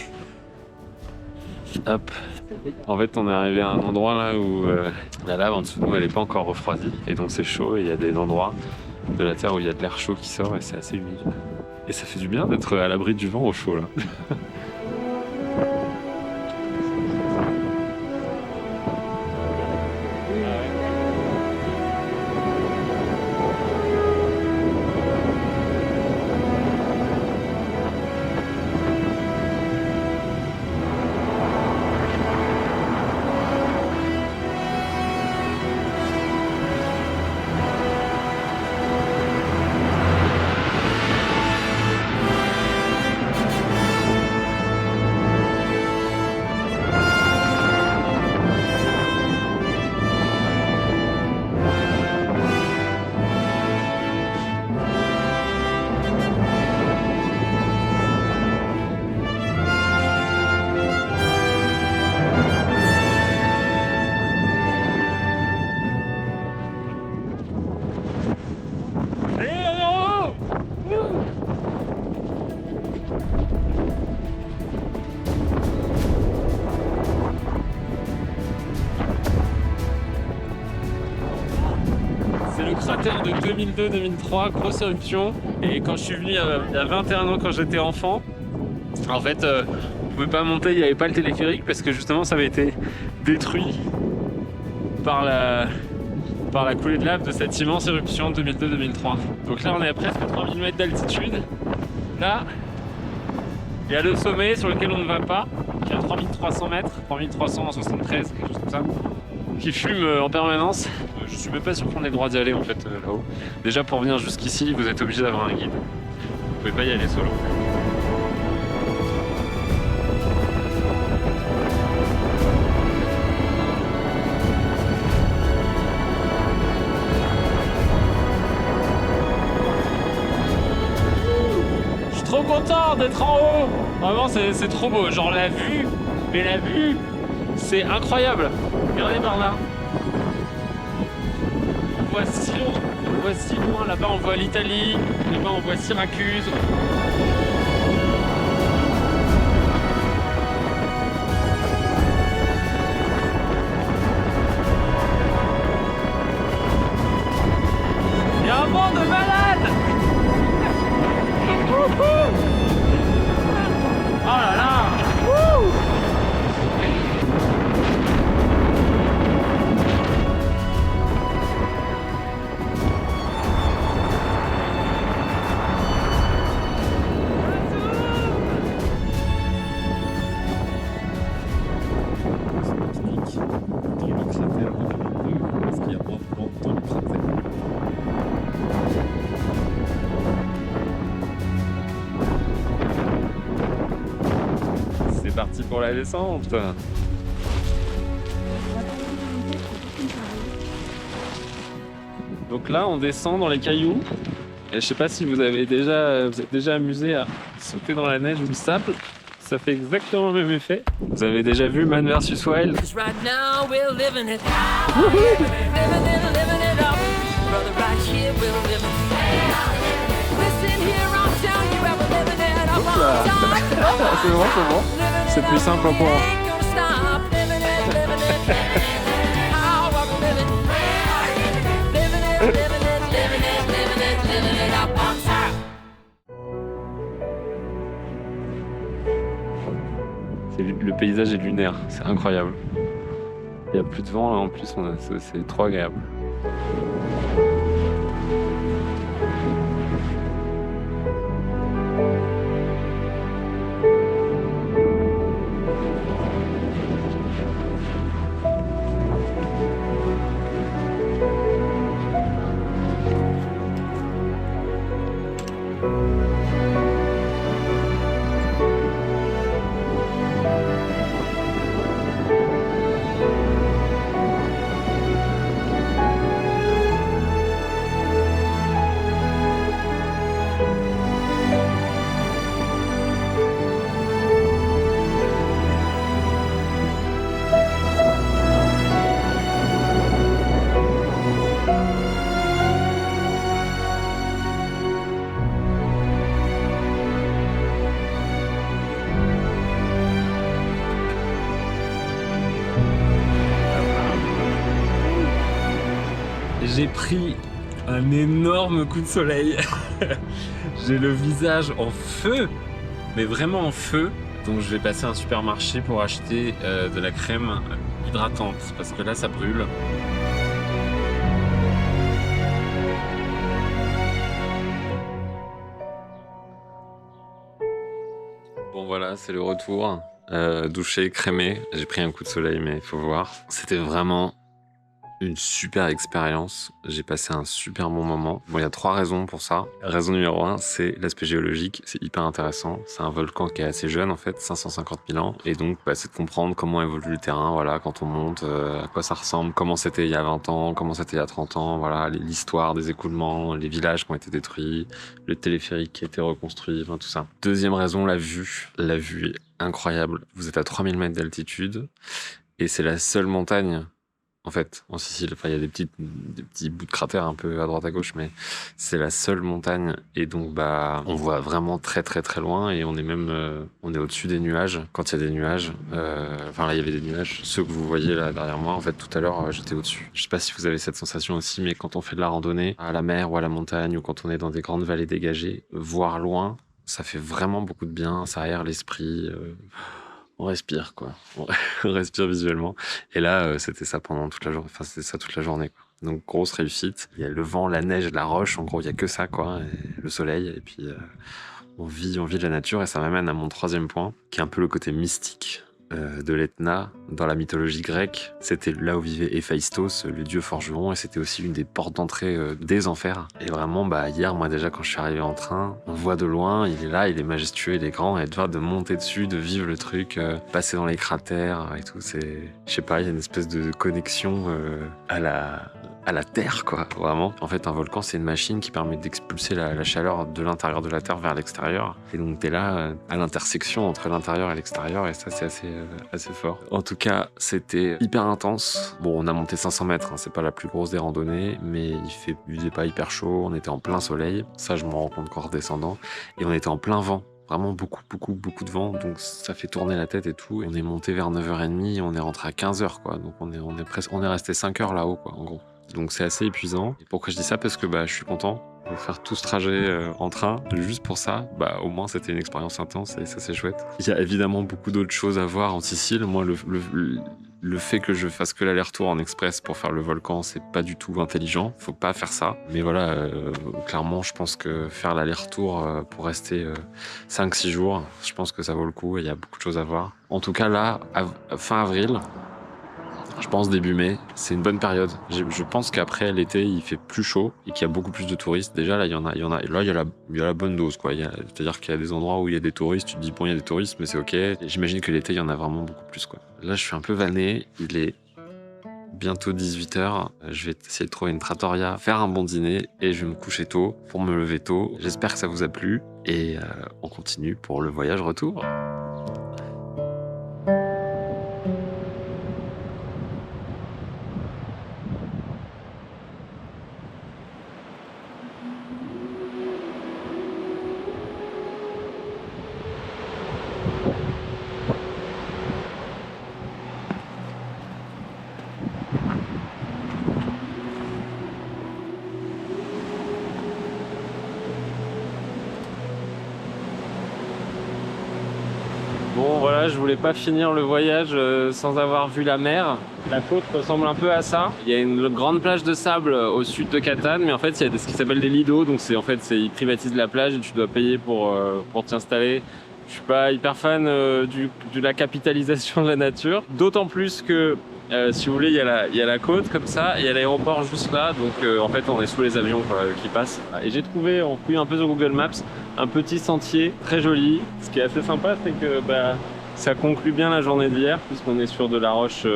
Hop. En fait, on est arrivé à un endroit là où la lave en dessous de nous, elle n'est pas encore refroidie. Et donc c'est chaud et il y a des endroits de la Terre où il y a de l'air chaud qui sort et c'est assez humide. Et ça fait du bien d'être à l'abri du vent au chaud là. C'est le cratère de 2002-2003, grosse éruption. Et quand je suis venu il y a 21 ans, quand j'étais enfant, en fait, on pouvait pas monter, il n'y avait pas le téléphérique parce que justement ça avait été détruit par la coulée de lave de cette immense éruption 2002-2003. Donc là, on est à presque 3000 mètres d'altitude. Là, il y a le sommet sur lequel on ne va pas, qui est à 3300 mètres, 3373, quelque chose comme ça, qui fume en permanence. Je suis même pas sûr qu'on ait le droit d'y aller en fait là-haut. Déjà pour venir jusqu'ici, vous êtes obligé d'avoir un guide. Vous pouvez pas y aller solo. Je suis trop content d'être en haut. Vraiment c'est trop beau. Genre la vue, mais la vue, c'est incroyable. Regardez par là. On voit si loin, là-bas on voit l'Italie, là-bas on voit Syracuse. Il y a un vent de malade. Oh là là. technique dans le cratère de ce qu'il y a dans le cratère. C'est parti pour la descente. Donc là, on descend dans les cailloux. Et je sais pas si vous êtes déjà amusé à sauter dans la neige ou le sable. Ça fait exactement le même effet. Vous avez déjà vu Man vs Wild? Right now we're living it. Living it up. Brother, right here we're living it. Listen here, I'll tell you how we're living it up. C'est bon. C'est plus simple en courant. Ain't gonna stop living it. How we're living it. Living it up on top. Le paysage est lunaire, c'est incroyable. Il n'y a plus de vent, en plus c'est trop agréable. J'ai pris un énorme coup de soleil. J'ai le visage en feu, mais vraiment en feu. Donc je vais passer à un supermarché pour acheter de la crème hydratante parce que là ça brûle. Bon voilà, c'est le retour. Douché, crémé. J'ai pris un coup de soleil, mais il faut voir. C'était vraiment une super expérience. J'ai passé un super bon moment. Bon, il y a 3 raisons pour ça. Raison numéro 1, c'est l'aspect géologique. C'est hyper intéressant. C'est un volcan qui est assez jeune, en fait, 550 000 ans. Et donc, c'est de comprendre comment évolue le terrain, voilà, quand on monte, à quoi ça ressemble, comment c'était il y a 20 ans, comment c'était il y a 30 ans, voilà, l'histoire des écoulements, les villages qui ont été détruits, le téléphérique qui a été reconstruit, enfin, tout ça. Deuxième raison, la vue. La vue est incroyable. Vous êtes à 3000 mètres d'altitude et c'est la seule montagne en fait, en Sicile. Enfin, il y a des petits bouts de cratères un peu à droite à gauche, mais c'est la seule montagne. Et donc, on voit vraiment très très très loin et on est même, on est au-dessus des nuages. Quand il y a des nuages, enfin là, il y avait des nuages. Ceux que vous voyez là derrière moi, en fait, tout à l'heure, j'étais au-dessus. Je sais pas si vous avez cette sensation aussi, mais quand on fait de la randonnée à la mer ou à la montagne ou quand on est dans des grandes vallées dégagées, voir loin, ça fait vraiment beaucoup de bien. Ça aère l'esprit. On respire, quoi. On respire visuellement. Et là, c'était ça pendant toute la journée. Enfin, c'était ça toute la journée, quoi. Donc, grosse réussite. Il y a le vent, la neige, la roche. En gros, il y a que ça, quoi. Et le soleil. Et puis, on vit de la nature. Et ça m'amène à mon 3e point, qui est un peu le côté mystique de l'Etna. Dans la mythologie grecque, c'était là où vivait Héphaïstos, le dieu forgeron, et c'était aussi une des portes d'entrée des enfers. Et vraiment, hier, moi déjà, quand je suis arrivé en train, on voit de loin, il est là, il est majestueux, il est grand, et de monter dessus, de vivre le truc, passer dans les cratères et tout, c'est, je sais pas, il y a une espèce de connexion à la terre, quoi, vraiment. En fait, un volcan, c'est une machine qui permet d'expulser la chaleur de l'intérieur de la terre vers l'extérieur. Et donc, t'es là, à l'intersection entre l'intérieur et l'extérieur, et ça, c'est assez fort. En tout cas, c'était hyper intense. Bon, on a monté 500 mètres, hein, c'est pas la plus grosse des randonnées, mais il faisait pas hyper chaud, on était en plein soleil. Ça, je m'en rends compte qu'en redescendant. Et on était en plein vent. Vraiment beaucoup de vent, donc ça fait tourner la tête et tout. Et on est monté vers 9h30 et on est rentré à 15h, quoi. Donc on est resté 5 heures là-haut, quoi, en gros. Donc c'est assez épuisant. Et pourquoi je dis ça? Parce que je suis content de faire tout ce trajet en train, juste pour ça. Au moins c'était une expérience intense et ça c'est chouette. Il y a évidemment beaucoup d'autres choses à voir en Sicile. Moi, le fait que je fasse que l'aller-retour en express pour faire le volcan, c'est pas du tout intelligent. Faut pas faire ça. Mais voilà, clairement, je pense que faire l'aller-retour pour rester 5-6 jours, je pense que ça vaut le coup et il y a beaucoup de choses à voir. En tout cas, là, fin avril, Je pense début mai, c'est une bonne période. Je pense qu'après l'été, il fait plus chaud et qu'il y a beaucoup plus de touristes. Déjà, là, il y a la bonne dose, quoi. C'est-à-dire qu'il y a des endroits où il y a des touristes, tu te dis, bon, il y a des touristes, mais c'est ok. Et j'imagine que l'été, il y en a vraiment beaucoup plus, quoi. Là, je suis un peu vanné. Il est bientôt 18h. Je vais essayer de trouver une trattoria, faire un bon dîner et je vais me coucher tôt pour me lever tôt. J'espère que ça vous a plu et on continue pour le voyage retour. Bon voilà, je voulais pas finir le voyage sans avoir vu la mer. La côte ressemble un peu à ça. Il y a une grande plage de sable au sud de Catane, mais en fait il y a ce qui s'appelle des lidos, donc ils privatisent la plage et tu dois payer pour t'y installer. Je suis pas hyper fan de la capitalisation de la nature, d'autant plus que si vous voulez, il y a la côte comme ça et il y a l'aéroport juste là, donc en fait on est sous les avions qui passent. Et j'ai trouvé, en fouillant un peu sur Google Maps, un petit sentier très joli. Ce qui est assez sympa, c'est que ça conclut bien la journée d'hier puisqu'on est sur de la roche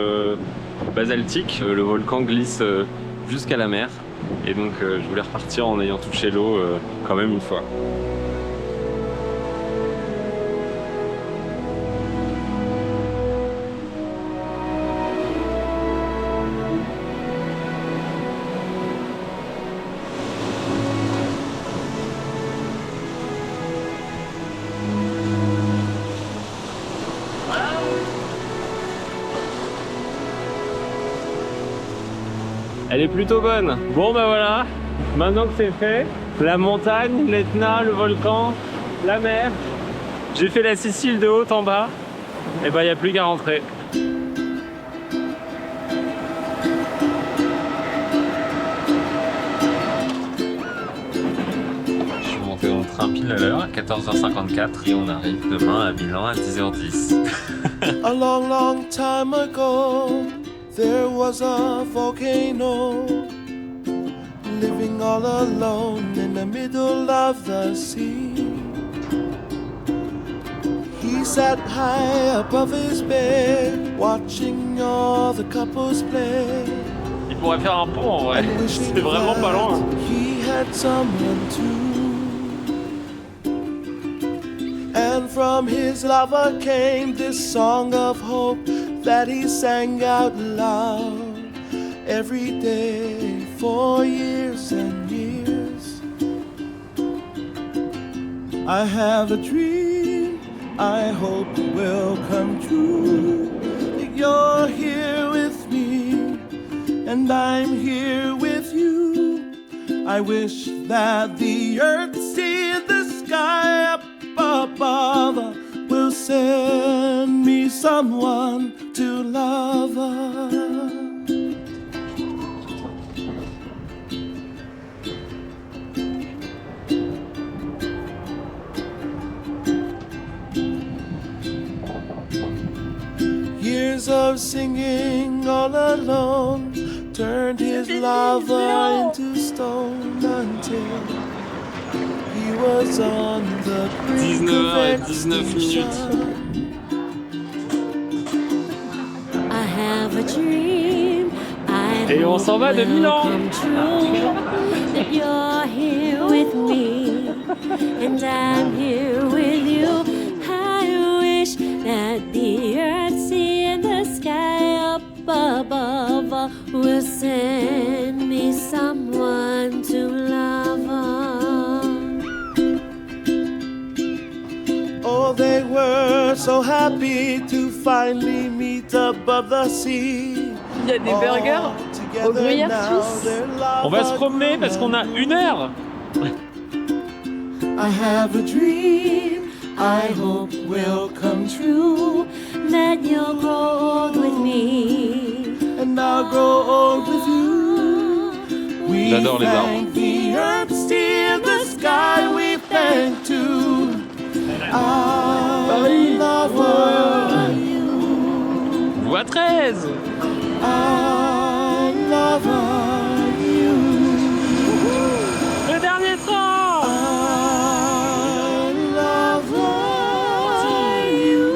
basaltique. Le volcan glisse jusqu'à la mer et donc je voulais repartir en ayant touché l'eau quand même une fois. Elle est plutôt bonne. Bon bah voilà, maintenant que c'est fait, la montagne, l'Etna, le volcan, la mer, j'ai fait la Sicile de haut en bas, et bah y a plus qu'à rentrer. Je suis monté dans le train pile à l'heure à 14h54 et on arrive demain à Milan à 10h10. A long, long time ago, there was a volcano living all alone in the middle of the sea. He sat high above his bed, watching all the couples play. Il pourrait faire un pont en vrai, c'est vraiment pas loin. He had someone too. And from his lover came this song of hope that he sang out loud every day for years and years. I have a dream I hope will come true. You're here with me and I'm here with you. I wish that the earth see the sky up above will send me someone to love her. Years of singing all alone turned his lover into stone until he was on the brink of 19 minutes. I have a dream. Et on s'en va de Milan. That you're here with me and I'm here with you. I wish that the earth, sea and the sky up above will send me someone to love her. Oh, they were so happy to finally meet above the sea. Il y a des burgers au gruyère suisse. On va se promener parce qu'on a 1 heure. I have a dream I hope will come true. That you'll grow old with me and I'll grow old with you. We J'adore les arbres. thank the earth, still the sky we thank to our lover. Voie 13. I love you. Le dernier train. I love you.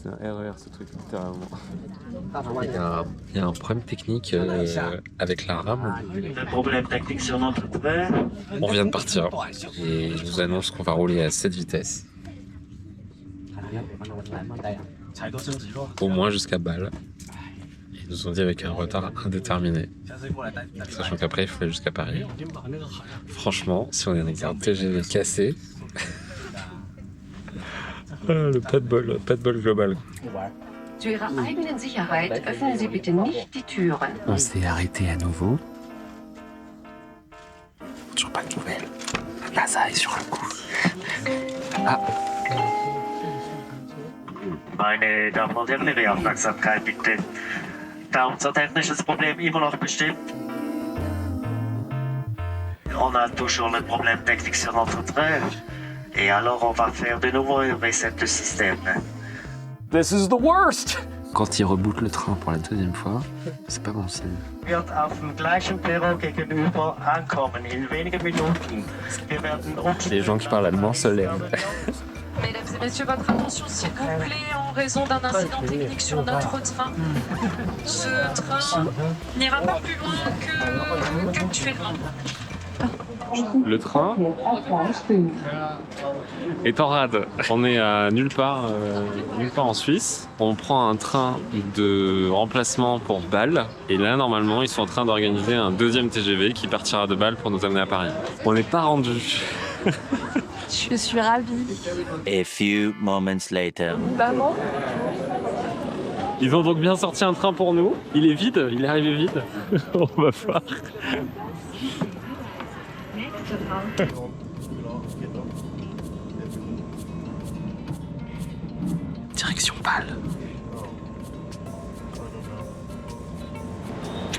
C'est un RER ce truc, littéralement. Il y a un problème technique avec la rame. Le problème technique sur notre train. On vient de partir et ils nous annoncent qu'on va rouler à 7 vitesses. Au moins jusqu'à Bâle. Ils nous ont dit avec un retard indéterminé. Sachant qu'après il faut aller jusqu'à Paris. Franchement, si on est avec un TGV cassé... le pas de bol global. Zu Ihrer eigenen Sicherheit öffnen Sie bitte nicht die Türen. On s'est arrêté à nouveau. Toujours pas de nouvelles. La NASA est sur le coup. Ah. Meine Damen und Herren, Ihre Aufmerksamkeit bitte. Da unser technisches Problem immer noch besteht. On a toujours le problème technique sur notre train. Et alors on va faire de nouveau un reset du système. This is the worst! Quand il reboot le train pour la deuxième fois, c'est pas bon signe. Wird auf dem gleichen Perron gegenüber ankommen in wenigen Minuten. Wir werden Les gens qui parlent allemand se lèvent. Mesdames et messieurs, votre attention s'il vous plaît, en raison d'un incident technique sur notre train. Ce train n'ira pas plus loin qu'actuellement. Le train est en rade. On est à nulle part en Suisse. On prend un train de remplacement pour Bâle. Et là, normalement, ils sont en train d'organiser un deuxième TGV qui partira de Bâle pour nous amener à Paris. On n'est pas rendu. Je suis ravie. A few moments later. Maman. Ils ont donc bien sorti un train pour nous. Il est vide, il est arrivé vide. On va voir. Direction Bâle.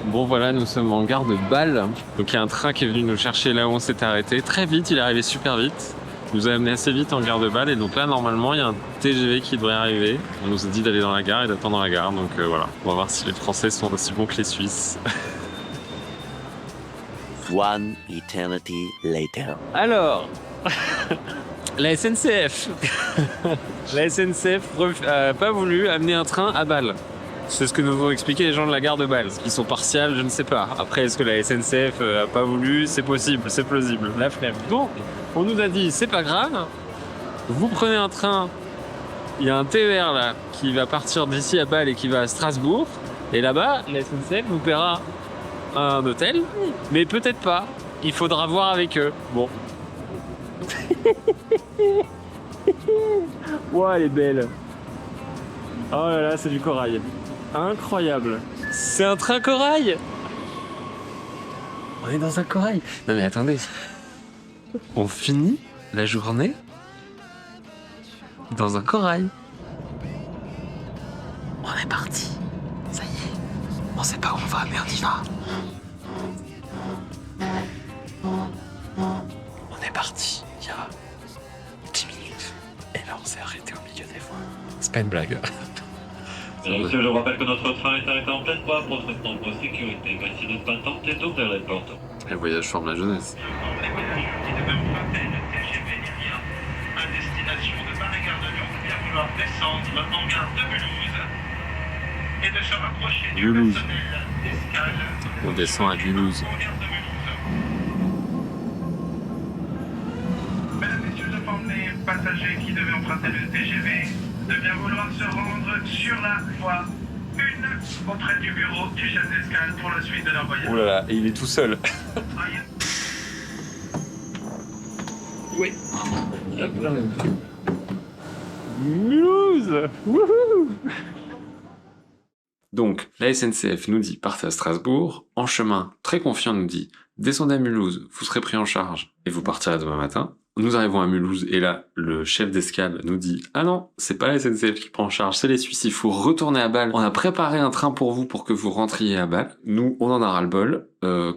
Bon voilà, nous sommes en gare de Bâle. Donc il y a un train qui est venu nous chercher là où on s'était arrêté. Très vite, il est arrivé super vite. Il nous a amené assez vite en gare de Bâle. Et donc là, normalement, il y a un TGV qui devrait arriver. On nous a dit d'aller dans la gare et d'attendre dans la gare. Donc voilà, on va voir si les Français sont aussi bons que les Suisses. One eternity later. Alors, la SNCF. La SNCF n'a pas voulu amener un train à Bâle. C'est ce que nous ont expliqué les gens de la gare de Bâle. Ils sont partials, je ne sais pas. Après, est-ce que la SNCF n'a pas voulu? C'est possible, c'est plausible. La flemme. Donc, on nous a dit, c'est pas grave. Vous prenez un train. Il y a un TER là qui va partir d'ici à Bâle et qui va à Strasbourg. Et là-bas, la SNCF vous paiera un hôtel, mais peut-être pas. Il faudra voir avec eux. Bon. Ouah, elle est belle. Oh là là, c'est du corail. Incroyable. C'est un train corail. On est dans un corail. Non mais attendez. On finit la journée dans un corail. On est parti. Ça y est. On sait pas où on va, mais on y va. On est parti il y a 10 minutes. Et là, on s'est arrêté au milieu des voies. C'est pas une blague. Monsieur, je rappelle que notre train est arrêté en pleine voie pour traitement de sécurité. Merci de ne pas tenter d'ouvrir les portes. Le voyage forme la jeunesse. Les voyageurs qui devaient emprunter le TGV Lyria à destination de Paris-Gare de Lyon vont bien vouloir descendre en gare de Mulhouse et de se rapprocher du Mulhouse. personnel d'escale. On descend à Mulhouse. En gare de Mulhouse. Mesdames, Messieurs, j'informe les passagers qui devaient emprunter le TGV de bien vouloir se rendre sur la voie 1 auprès du bureau du chef d'escale pour la suite de leur voyage. Oh là là, et il est tout seul. Oui. Mulhouse. Wouhou. Donc, la SNCF nous dit partez à Strasbourg. En chemin, très confiant, nous dit descendez à Mulhouse, vous serez pris en charge et vous partirez demain matin. Nous arrivons à Mulhouse et là, le chef d'escale nous dit « Ah non, c'est pas la SNCF qui prend en charge, c'est les Suisses, il faut retourner à Bâle. On a préparé un train pour vous pour que vous rentriez à Bâle. » Nous, on en a ras-le-bol.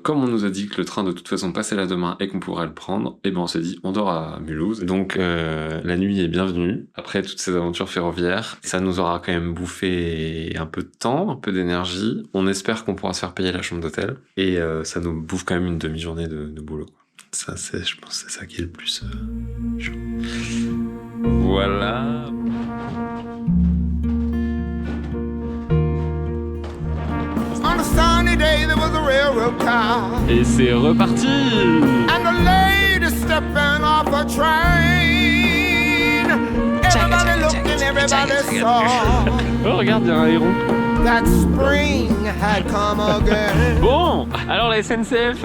Comme on nous a dit que le train de toute façon passait là demain et qu'on pourrait le prendre, et ben on s'est dit on dort à Mulhouse. Donc la nuit est bienvenue. Après toutes ces aventures ferroviaires, ça nous aura quand même bouffé un peu de temps, un peu d'énergie. On espère qu'on pourra se faire payer la chambre d'hôtel. Et ça nous bouffe quand même une demi-journée de boulot, quoi. Ça, je pense que c'est ça qui est le plus chaud. Voilà. On a sunny day there was a railroad car. Et c'est reparti. And a lady stepping off a train. Everybody looked and everybody saw. Oh, regarde, il y a un héron. That spring had come again. Bon, alors la SNCF,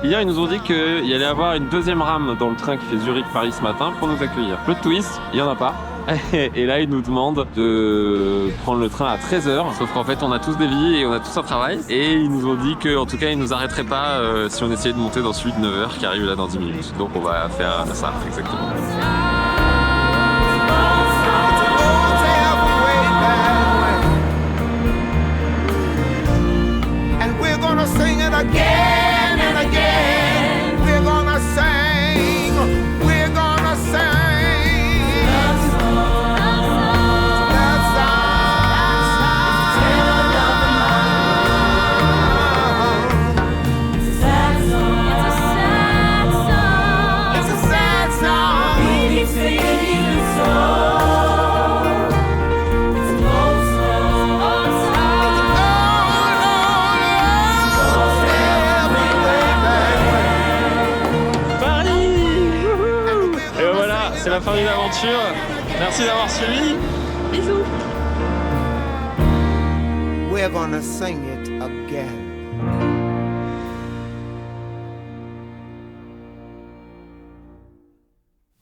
hier ils nous ont dit qu'il y allait avoir une deuxième rame dans le train qui fait Zurich-Paris ce matin pour nous accueillir. Plot twist, il y en a pas. Et là ils nous demandent de prendre le train à 13h, sauf qu'en fait on a tous des vies et on a tous un travail. Et ils nous ont dit qu'en tout cas ils nous arrêteraient pas si on essayait de monter dans celui de 9h qui arrive là dans 10 minutes. Donc on va faire ça, exactement. Sing it again and again. We're gonna sing. We're gonna sing. That song. That song. It's a sad song. It's a sad song. Really singing you the song. It's an old song. Old song. C'est la fin d'une aventure. Merci d'avoir suivi. Bisous. We're gonna sing it again.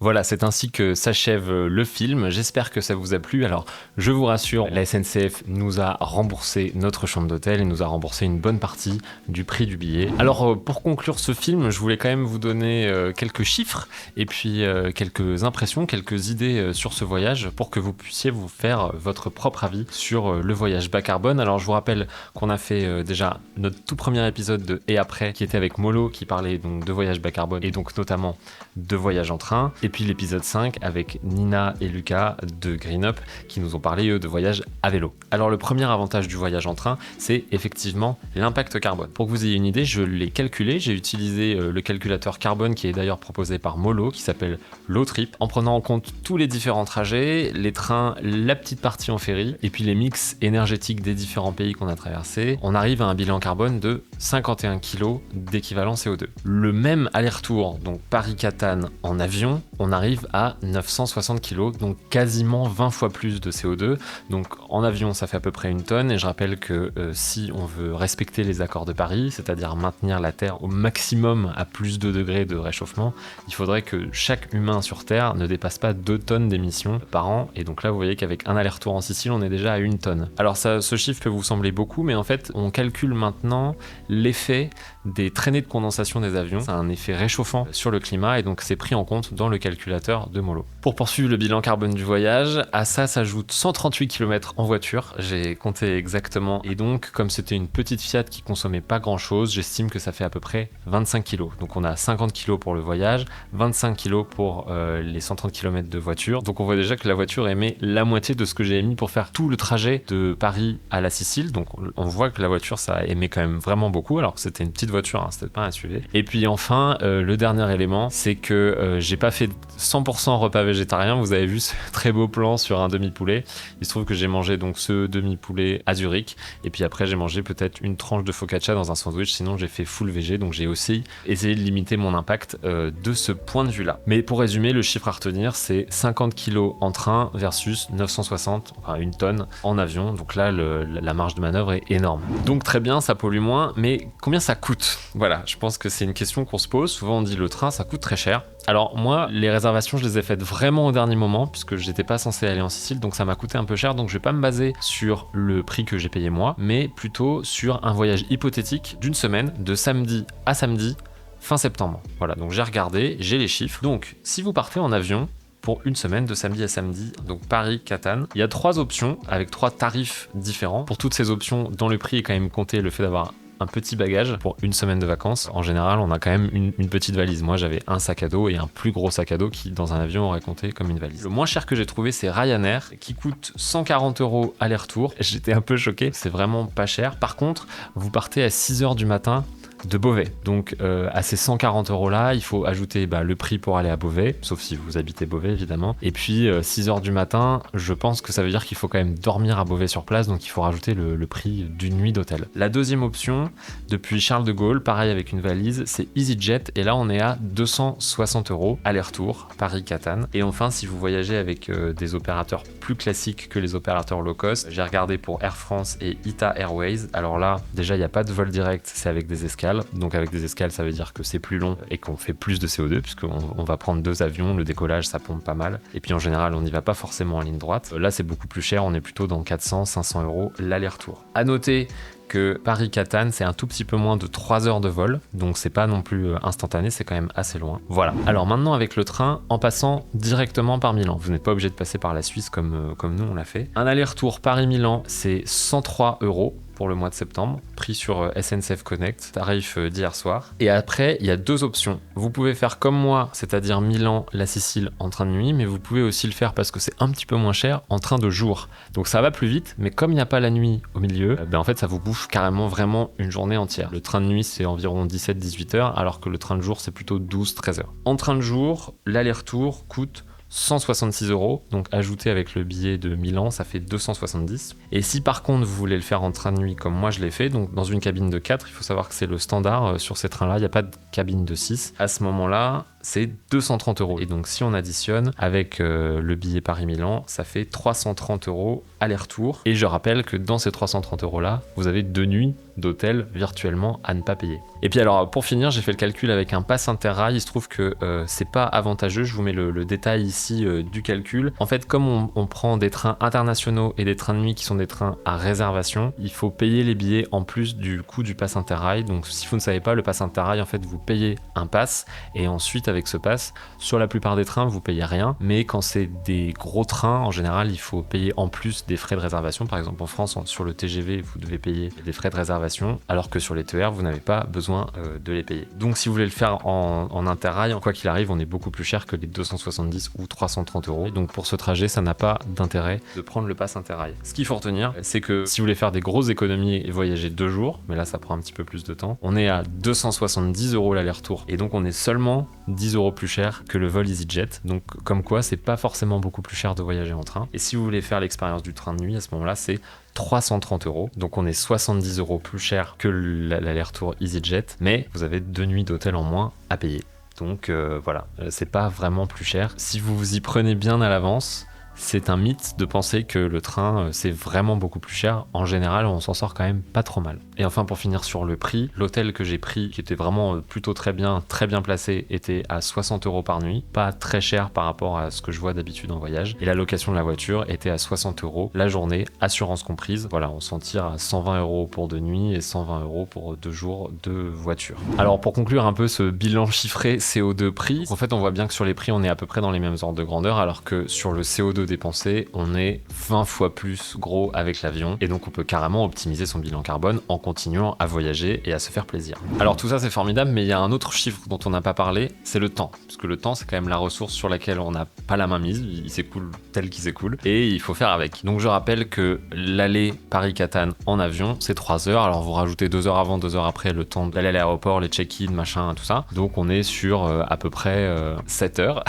Voilà, c'est ainsi que s'achève le film. J'espère que ça vous a plu. Alors, je vous rassure, la SNCF nous a remboursé notre chambre d'hôtel et nous a remboursé une bonne partie du prix du billet. Alors, pour conclure ce film, je voulais quand même vous donner quelques chiffres et puis quelques impressions, quelques idées sur ce voyage pour que vous puissiez vous faire votre propre avis sur le voyage bas carbone. Alors, je vous rappelle qu'on a fait déjà notre tout premier épisode de Et après, qui était avec Molo, qui parlait donc de voyage bas carbone et donc notamment de voyage en train. Et puis l'épisode 5 avec Nina et Lucas de Green Up qui nous ont parlé eux de voyage à vélo. Alors le premier avantage du voyage en train, c'est effectivement l'impact carbone. Pour que vous ayez une idée, je l'ai calculé, j'ai utilisé le calculateur carbone qui est d'ailleurs proposé par Molo qui s'appelle Lotrip en prenant en compte tous les différents trajets, les trains, la petite partie en ferry et puis les mix énergétiques des différents pays qu'on a traversés. On arrive à un bilan carbone de 51 kg d'équivalent CO2. Le même aller-retour, donc Paris-Catane en avion, on arrive à 960 kg, donc quasiment 20 fois plus de CO2. Donc en avion, ça fait à peu près 1 tonne. Et je rappelle que si on veut respecter les accords de Paris, c'est-à-dire maintenir la Terre au maximum à plus 2 degrés de réchauffement, il faudrait que chaque humain sur Terre ne dépasse pas 2 tonnes d'émissions par an. Et donc là, vous voyez qu'avec un aller-retour en Sicile, on est déjà à 1 tonne. Alors ça, ce chiffre peut vous sembler beaucoup, mais en fait, on calcule maintenant l'effet des traînées de condensation des avions. C'est un effet réchauffant sur le climat et donc c'est pris en compte dans le calculateur de Molo. Pour poursuivre le bilan carbone du voyage, à ça s'ajoute 138 km en voiture, j'ai compté exactement, et donc comme c'était une petite Fiat qui consommait pas grand chose, j'estime que ça fait à peu près 25 kg. Donc on a 50 kg pour le voyage, 25 kg pour les 130 km de voiture, donc on voit déjà que la voiture émet la moitié de ce que j'ai émis pour faire tout le trajet de Paris à la Sicile, donc on voit que la voiture ça émet quand même vraiment beaucoup, alors c'était une petite voiture, hein, c'était pas un SUV. Et puis enfin, le dernier élément, c'est que j'ai pas fait 100% repas végétarien, vous avez vu ce très beau plan sur un demi-poulet. Il se trouve que j'ai mangé donc ce demi-poulet à Zurich, et puis après j'ai mangé peut-être une tranche de focaccia dans un sandwich, sinon j'ai fait full végé, donc j'ai aussi essayé de limiter mon impact de ce point de vue-là. Mais pour résumer, le chiffre à retenir, c'est 50 kg en train versus 960, enfin 1 tonne en avion, donc là la marge de manœuvre est énorme. Donc très bien, ça pollue moins, mais combien ça coûte? Voilà, je pense que c'est une question qu'on se pose. Souvent on dit le train ça coûte très cher. Alors moi, les réservations, je les ai faites vraiment au dernier moment puisque j'étais pas censé aller en Sicile, donc ça m'a coûté un peu cher, donc je vais pas me baser sur le prix que j'ai payé moi, mais plutôt sur un voyage hypothétique d'une semaine, de samedi à samedi, fin septembre. Voilà, donc j'ai regardé, j'ai les chiffres. Donc, si vous partez en avion pour une semaine de samedi à samedi, donc Paris-Catane, il y a 3 options avec 3 tarifs différents. Pour toutes ces options, dans le prix est quand même compté le fait d'avoir un petit bagage pour une semaine de vacances. En général, on a quand même une petite valise. Moi, j'avais un sac à dos et un plus gros sac à dos qui, dans un avion, aurait compté comme une valise. Le moins cher que j'ai trouvé, c'est Ryanair, qui coûte 140 € aller-retour. J'étais un peu choqué, c'est vraiment pas cher. Par contre, vous partez à 6h du matin de Beauvais. Donc à ces 140 € là, il faut ajouter le prix pour aller à Beauvais, sauf si vous habitez Beauvais évidemment. Et puis 6h du matin, je pense que ça veut dire qu'il faut quand même dormir à Beauvais sur place, donc il faut rajouter le prix d'une nuit d'hôtel. La deuxième option, depuis Charles de Gaulle, pareil avec une valise, c'est EasyJet, et là on est à 260 € aller-retour, Paris-Catane. Et enfin, si vous voyagez avec des opérateurs plus classiques que les opérateurs low cost, j'ai regardé pour Air France et ITA Airways. Alors là, déjà il n'y a pas de vol direct, c'est avec des escales. Donc avec des escales, ça veut dire que c'est plus long et qu'on fait plus de CO2, puisqu'on va prendre 2 avions, le décollage ça pompe pas mal. Et puis en général, on n'y va pas forcément en ligne droite. Là, c'est beaucoup plus cher, on est plutôt dans 400-500 € l'aller-retour. À noter que Paris-Catane, c'est un tout petit peu moins de 3 heures de vol, donc c'est pas non plus instantané, c'est quand même assez loin. Voilà. Alors maintenant, avec le train, en passant directement par Milan, vous n'êtes pas obligé de passer par la Suisse comme nous on l'a fait. Un aller-retour Paris-Milan, c'est 103 € pour le mois de septembre, pris sur SNCF Connect, tarif d'hier soir. Et après, il y a 2 options. Vous pouvez faire comme moi, c'est-à-dire Milan, la Sicile en train de nuit, mais vous pouvez aussi le faire parce que c'est un petit peu moins cher en train de jour. Donc ça va plus vite, mais comme il n'y a pas la nuit au milieu, en fait ça vous bouffe carrément vraiment une journée entière. Le train de nuit c'est environ 17-18 heures, alors que le train de jour c'est plutôt 12-13 heures. En train de jour, l'aller-retour coûte 166 €, donc ajouté avec le billet de Milan, ça fait 270. Et si par contre vous voulez le faire en train de nuit comme moi je l'ai fait, donc dans une cabine de 4, il faut savoir que c'est le standard sur ces trains-là, il n'y a pas de cabine de 6. À ce moment-là, c'est 230 €. Et donc si on additionne avec le billet Paris-Milan, ça fait 330 € aller-retour. Et je rappelle que dans ces 330 € là, vous avez 2 nuits d'hôtel virtuellement à ne pas payer. Et puis alors pour finir, j'ai fait le calcul avec un pass Interrail. Il se trouve que c'est pas avantageux, je vous mets le détail ici du calcul. En fait, comme on prend des trains internationaux et des trains de nuit qui sont des trains à réservation, il faut payer les billets en plus du coût du pass Interrail. Donc si vous ne savez pas, le pass Interrail, en fait, vous payez un pass et ensuite avec ce pass, sur la plupart des trains, vous payez rien. Mais quand c'est des gros trains, en général, il faut payer en plus des frais de réservation. Par exemple, en France, sur le TGV, vous devez payer des frais de réservation, alors que sur les TER, vous n'avez pas besoin de les payer. Donc si vous voulez le faire en Interrail, quoi qu'il arrive, on est beaucoup plus cher que les 270 ou 330 €. Et donc pour ce trajet, ça n'a pas d'intérêt de prendre le pass Interrail. Ce qu'il faut retenir, c'est que si vous voulez faire des grosses économies et voyager 2 jours, mais là ça prend un petit peu plus de temps, on est à 270 € l'aller-retour. Et donc on est seulement 10 € plus cher que le vol EasyJet. Donc comme quoi, c'est pas forcément beaucoup plus cher de voyager en train. Et si vous voulez faire l'expérience du train de nuit, à ce moment-là, c'est 330 €. Donc on est 70 € plus cher que l'aller-retour EasyJet, mais vous avez 2 nuits d'hôtel en moins à payer. Donc voilà, c'est pas vraiment plus cher. Si vous vous y prenez bien à l'avance, c'est un mythe de penser que le train c'est vraiment beaucoup plus cher. En général, on s'en sort quand même pas trop mal. Et enfin, pour finir sur le prix, l'hôtel que j'ai pris, qui était vraiment plutôt très bien placé, était à 60 € par nuit. Pas très cher par rapport à ce que je vois d'habitude en voyage. Et la location de la voiture était à 60 € la journée, assurance comprise. Voilà, on s'en tire à 120 € pour 2 nuits et 120 € pour 2 jours de voiture. Alors pour conclure un peu ce bilan chiffré CO2 prix, en fait on voit bien que sur les prix on est à peu près dans les mêmes ordres de grandeur, alors que sur le CO2 dépensé, on est 20 fois plus gros avec l'avion, et donc on peut carrément optimiser son bilan carbone en continuant à voyager et à se faire plaisir. Alors tout ça c'est formidable, mais il y a un autre chiffre dont on n'a pas parlé, c'est le temps. Parce que le temps c'est quand même la ressource sur laquelle on n'a pas la main mise, il s'écoule tel qu'il s'écoule, et il faut faire avec. Donc je rappelle que l'aller Paris-Catane en avion, c'est 3 heures, alors vous rajoutez 2 heures avant, 2 heures après, le temps d'aller à l'aéroport, les check-in, machin, tout ça. Donc on est sur à peu près 7 heures.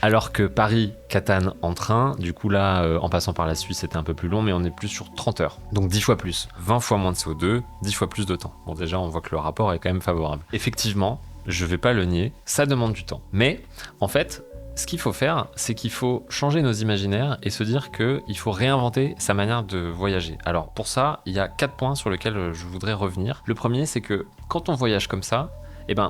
Alors que Paris-Catane en train, du coup là, en passant par la Suisse, c'était un peu plus long, mais on est plus sur 30 heures. Donc 10 fois plus, 20 fois moins de CO2, 10 fois plus de temps. Bon déjà, on voit que le rapport est quand même favorable. Effectivement, je vais pas le nier, ça demande du temps. Mais en fait, ce qu'il faut faire, c'est qu'il faut changer nos imaginaires et se dire qu'il faut réinventer sa manière de voyager. Alors pour ça, il y a 4 points sur lesquels je voudrais revenir. Le premier, c'est que quand on voyage comme ça,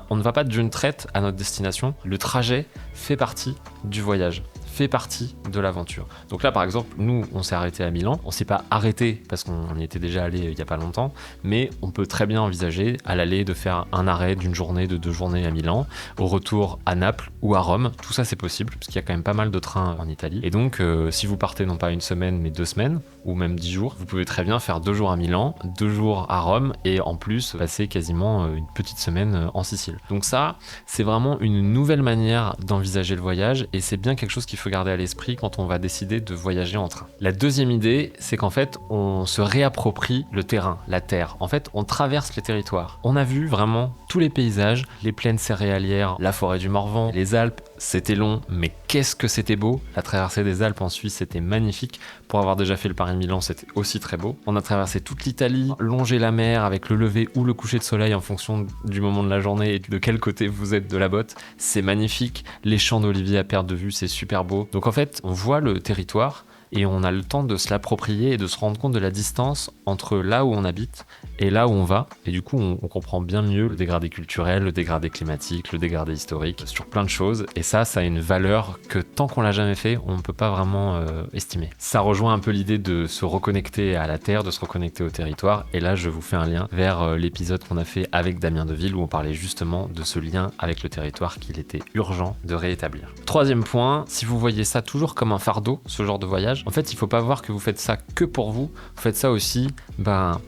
on ne va pas d'une traite à notre destination. Le trajet fait partie du voyage, fait partie de l'aventure. Donc là, par exemple, nous, on s'est arrêté à Milan. On s'est pas arrêté parce qu'on y était déjà allé il y a pas longtemps, mais on peut très bien envisager à l'aller de faire un arrêt d'une journée, de 2 journées à Milan, au retour à Naples ou à Rome. Tout ça, c'est possible parce qu'il y a quand même pas mal de trains en Italie. Et donc, si vous partez non pas 1 semaine, mais 2 semaines, ou même 10 jours, vous pouvez très bien faire 2 jours à Milan, 2 jours à Rome, et en plus, passer quasiment une petite semaine en Sicile. Donc ça, c'est vraiment une nouvelle manière d'envisager le voyage, et c'est bien quelque chose qu'il faut garder à l'esprit quand on va décider de voyager en train. La deuxième idée, c'est qu'en fait, on se réapproprie le terrain, la terre. En fait, on traverse les territoires. On a vu vraiment tous les paysages, les plaines céréalières, la forêt du Morvan, les Alpes. C'était long, mais qu'est-ce que c'était beau. La traversée des Alpes en Suisse, c'était magnifique. Pour avoir déjà fait le Paris-Milan, c'était aussi très beau. On a traversé toute l'Italie, longé la mer avec le lever ou le coucher de soleil en fonction du moment de la journée et de quel côté vous êtes de la botte. C'est magnifique. Les champs d'oliviers à perte de vue, c'est super beau. Donc en fait, on voit le territoire et on a le temps de se l'approprier et de se rendre compte de la distance entre là où on habite et là où on va. Et du coup, on comprend bien mieux le dégradé culturel, le dégradé climatique, le dégradé historique, sur plein de choses. Et ça a une valeur que tant qu'on l'a jamais fait, on ne peut pas vraiment estimer. Ça rejoint un peu l'idée de se reconnecter à la terre, de se reconnecter au territoire. Et là, je vous fais un lien vers l'épisode qu'on a fait avec Damien Deville où on parlait justement de ce lien avec le territoire qu'il était urgent de réétablir. Troisième point, si vous voyez ça toujours comme un fardeau, ce genre de voyage, en fait, il faut pas voir que vous faites ça que pour vous. Vous faites ça aussi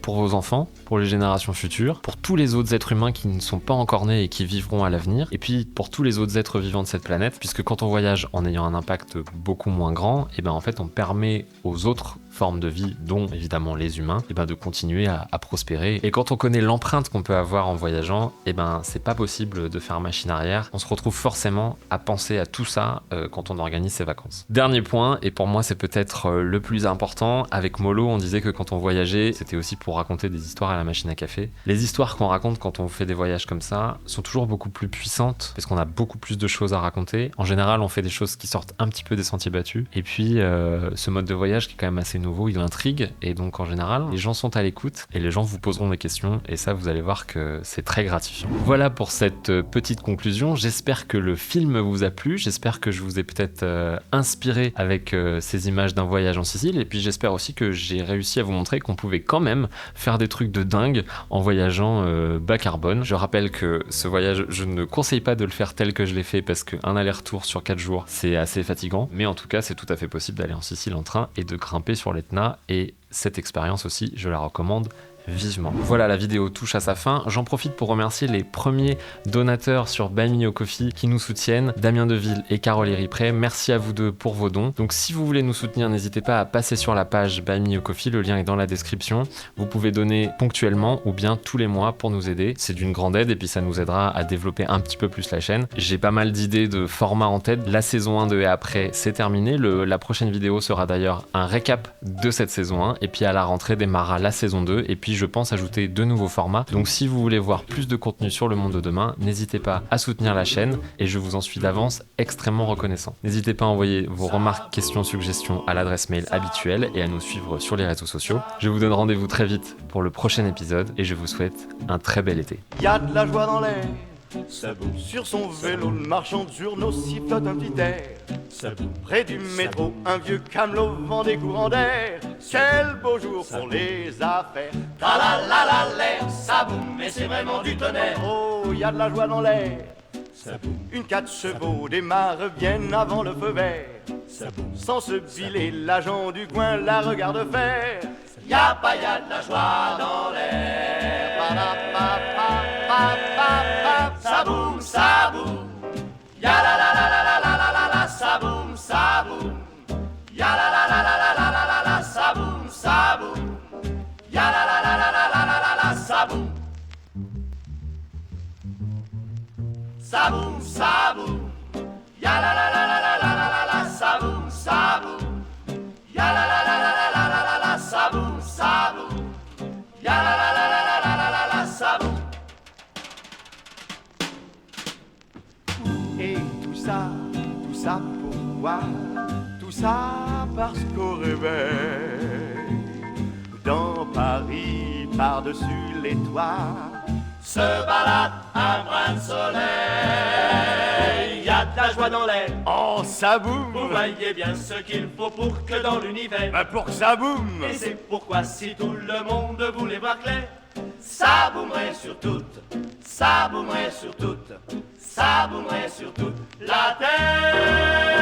pour vos enfants, pour les générations futures, pour tous les autres êtres humains qui ne sont pas encore nés et qui vivront à l'avenir, et puis pour tous les autres êtres vivants de cette planète, puisque quand on voyage en ayant un impact beaucoup moins grand, et en fait, on permet aux autres formes de vie, dont évidemment les humains, de continuer à prospérer. Et quand on connaît l'empreinte qu'on peut avoir en voyageant, c'est pas possible de faire machine arrière. On se retrouve forcément à penser à tout ça quand on organise ses vacances. Dernier point, et pour moi c'est peut-être le plus important, avec Molo, on disait que quand on voyageait, c'était aussi pour raconter des histoires à la machine à café. Les histoires qu'on raconte quand on fait des voyages comme ça sont toujours beaucoup plus puissantes, parce qu'on a beaucoup plus de choses à raconter. En général, on fait des choses qui sortent un petit peu des sentiers battus. Et puis, ce mode de voyage qui est quand même assez nouveau, il intrigue, et donc en général les gens sont à l'écoute et les gens vous poseront des questions, et ça vous allez voir que c'est très gratifiant. Voilà pour cette petite conclusion. J'espère que le film vous a plu, j'espère que je vous ai peut-être inspiré avec ces images d'un voyage en Sicile, et puis j'espère aussi que j'ai réussi à vous montrer qu'on pouvait quand même faire des trucs de dingue en voyageant bas carbone. Je rappelle que ce voyage, je ne conseille pas de le faire tel que je l'ai fait, parce qu'un aller-retour sur 4 jours c'est assez fatigant, mais en tout cas c'est tout à fait possible d'aller en Sicile en train et de grimper sur l'Etna, et cette expérience aussi, je la recommande vivement. Voilà, la vidéo touche à sa fin. J'en profite pour remercier les premiers donateurs sur Buy Me a Coffee qui nous soutiennent, Damien Deville et Carole Eripré. Merci à vous deux pour vos dons. Donc si vous voulez nous soutenir, n'hésitez pas à passer sur la page Buy Me a Coffee, le lien est dans la description. Vous pouvez donner ponctuellement ou bien tous les mois pour nous aider. C'est d'une grande aide et puis ça nous aidera à développer un petit peu plus la chaîne. J'ai pas mal d'idées de formats en tête. La saison 1 de Et après, c'est terminé. La prochaine vidéo sera d'ailleurs un récap de cette saison 1, et puis à la rentrée démarrera la saison 2, et puis je pense ajouter de nouveaux formats. Donc si vous voulez voir plus de contenu sur le monde de demain, n'hésitez pas à soutenir la chaîne, et je vous en suis d'avance extrêmement reconnaissant. N'hésitez pas à envoyer vos remarques, questions, suggestions à l'adresse mail habituelle et à nous suivre sur les réseaux sociaux. Je vous donne rendez-vous très vite pour le prochain épisode, et je vous souhaite un très bel été. Y a de la joie dans l'air, ça bouge sur son vélo, le marchand de journaux sifflote un petit air. Ça bouge près du métro, un vieux camelot vend des courants d'air. Quel beau jour pour les affaires. Ta la la la l'air, ça boum, mais c'est vraiment du tonnerre. Oh, y a de la joie dans l'air. Une 4 chevaux démarre bien avant le feu vert. Sans se biler, l'agent du coin la regarde faire. Y'a de la joie dans l'air. Ça boum, ça boum. Y'a la la la la la la la la la, ça boum, ça boum. Y'a la la la la la la la la la, ça boum, ça boum. Y'a la la la la la la la la la, ça boum. Ça boum, ça boum. Y'a la la la la la la la la la, ça boum, ça boum. Y'a la la la la la la la la la, ça boum, ça boum. Y'a la la la la la la la la la, ça boum. Et tout ça pourquoi? Tout ça parce qu'au réveil, dans Paris, par-dessus les toits, se balade un brin de soleil. Y a de la joie dans l'air. Oh, ça boum! Vous voyez bien ce qu'il faut pour que dans l'univers, Ben pour que ça boum! et c'est pourquoi si tout le monde voulait voir clair, ça boomerait sur toute, ça boomerait sur toute, ça boomerait sur toute la terre.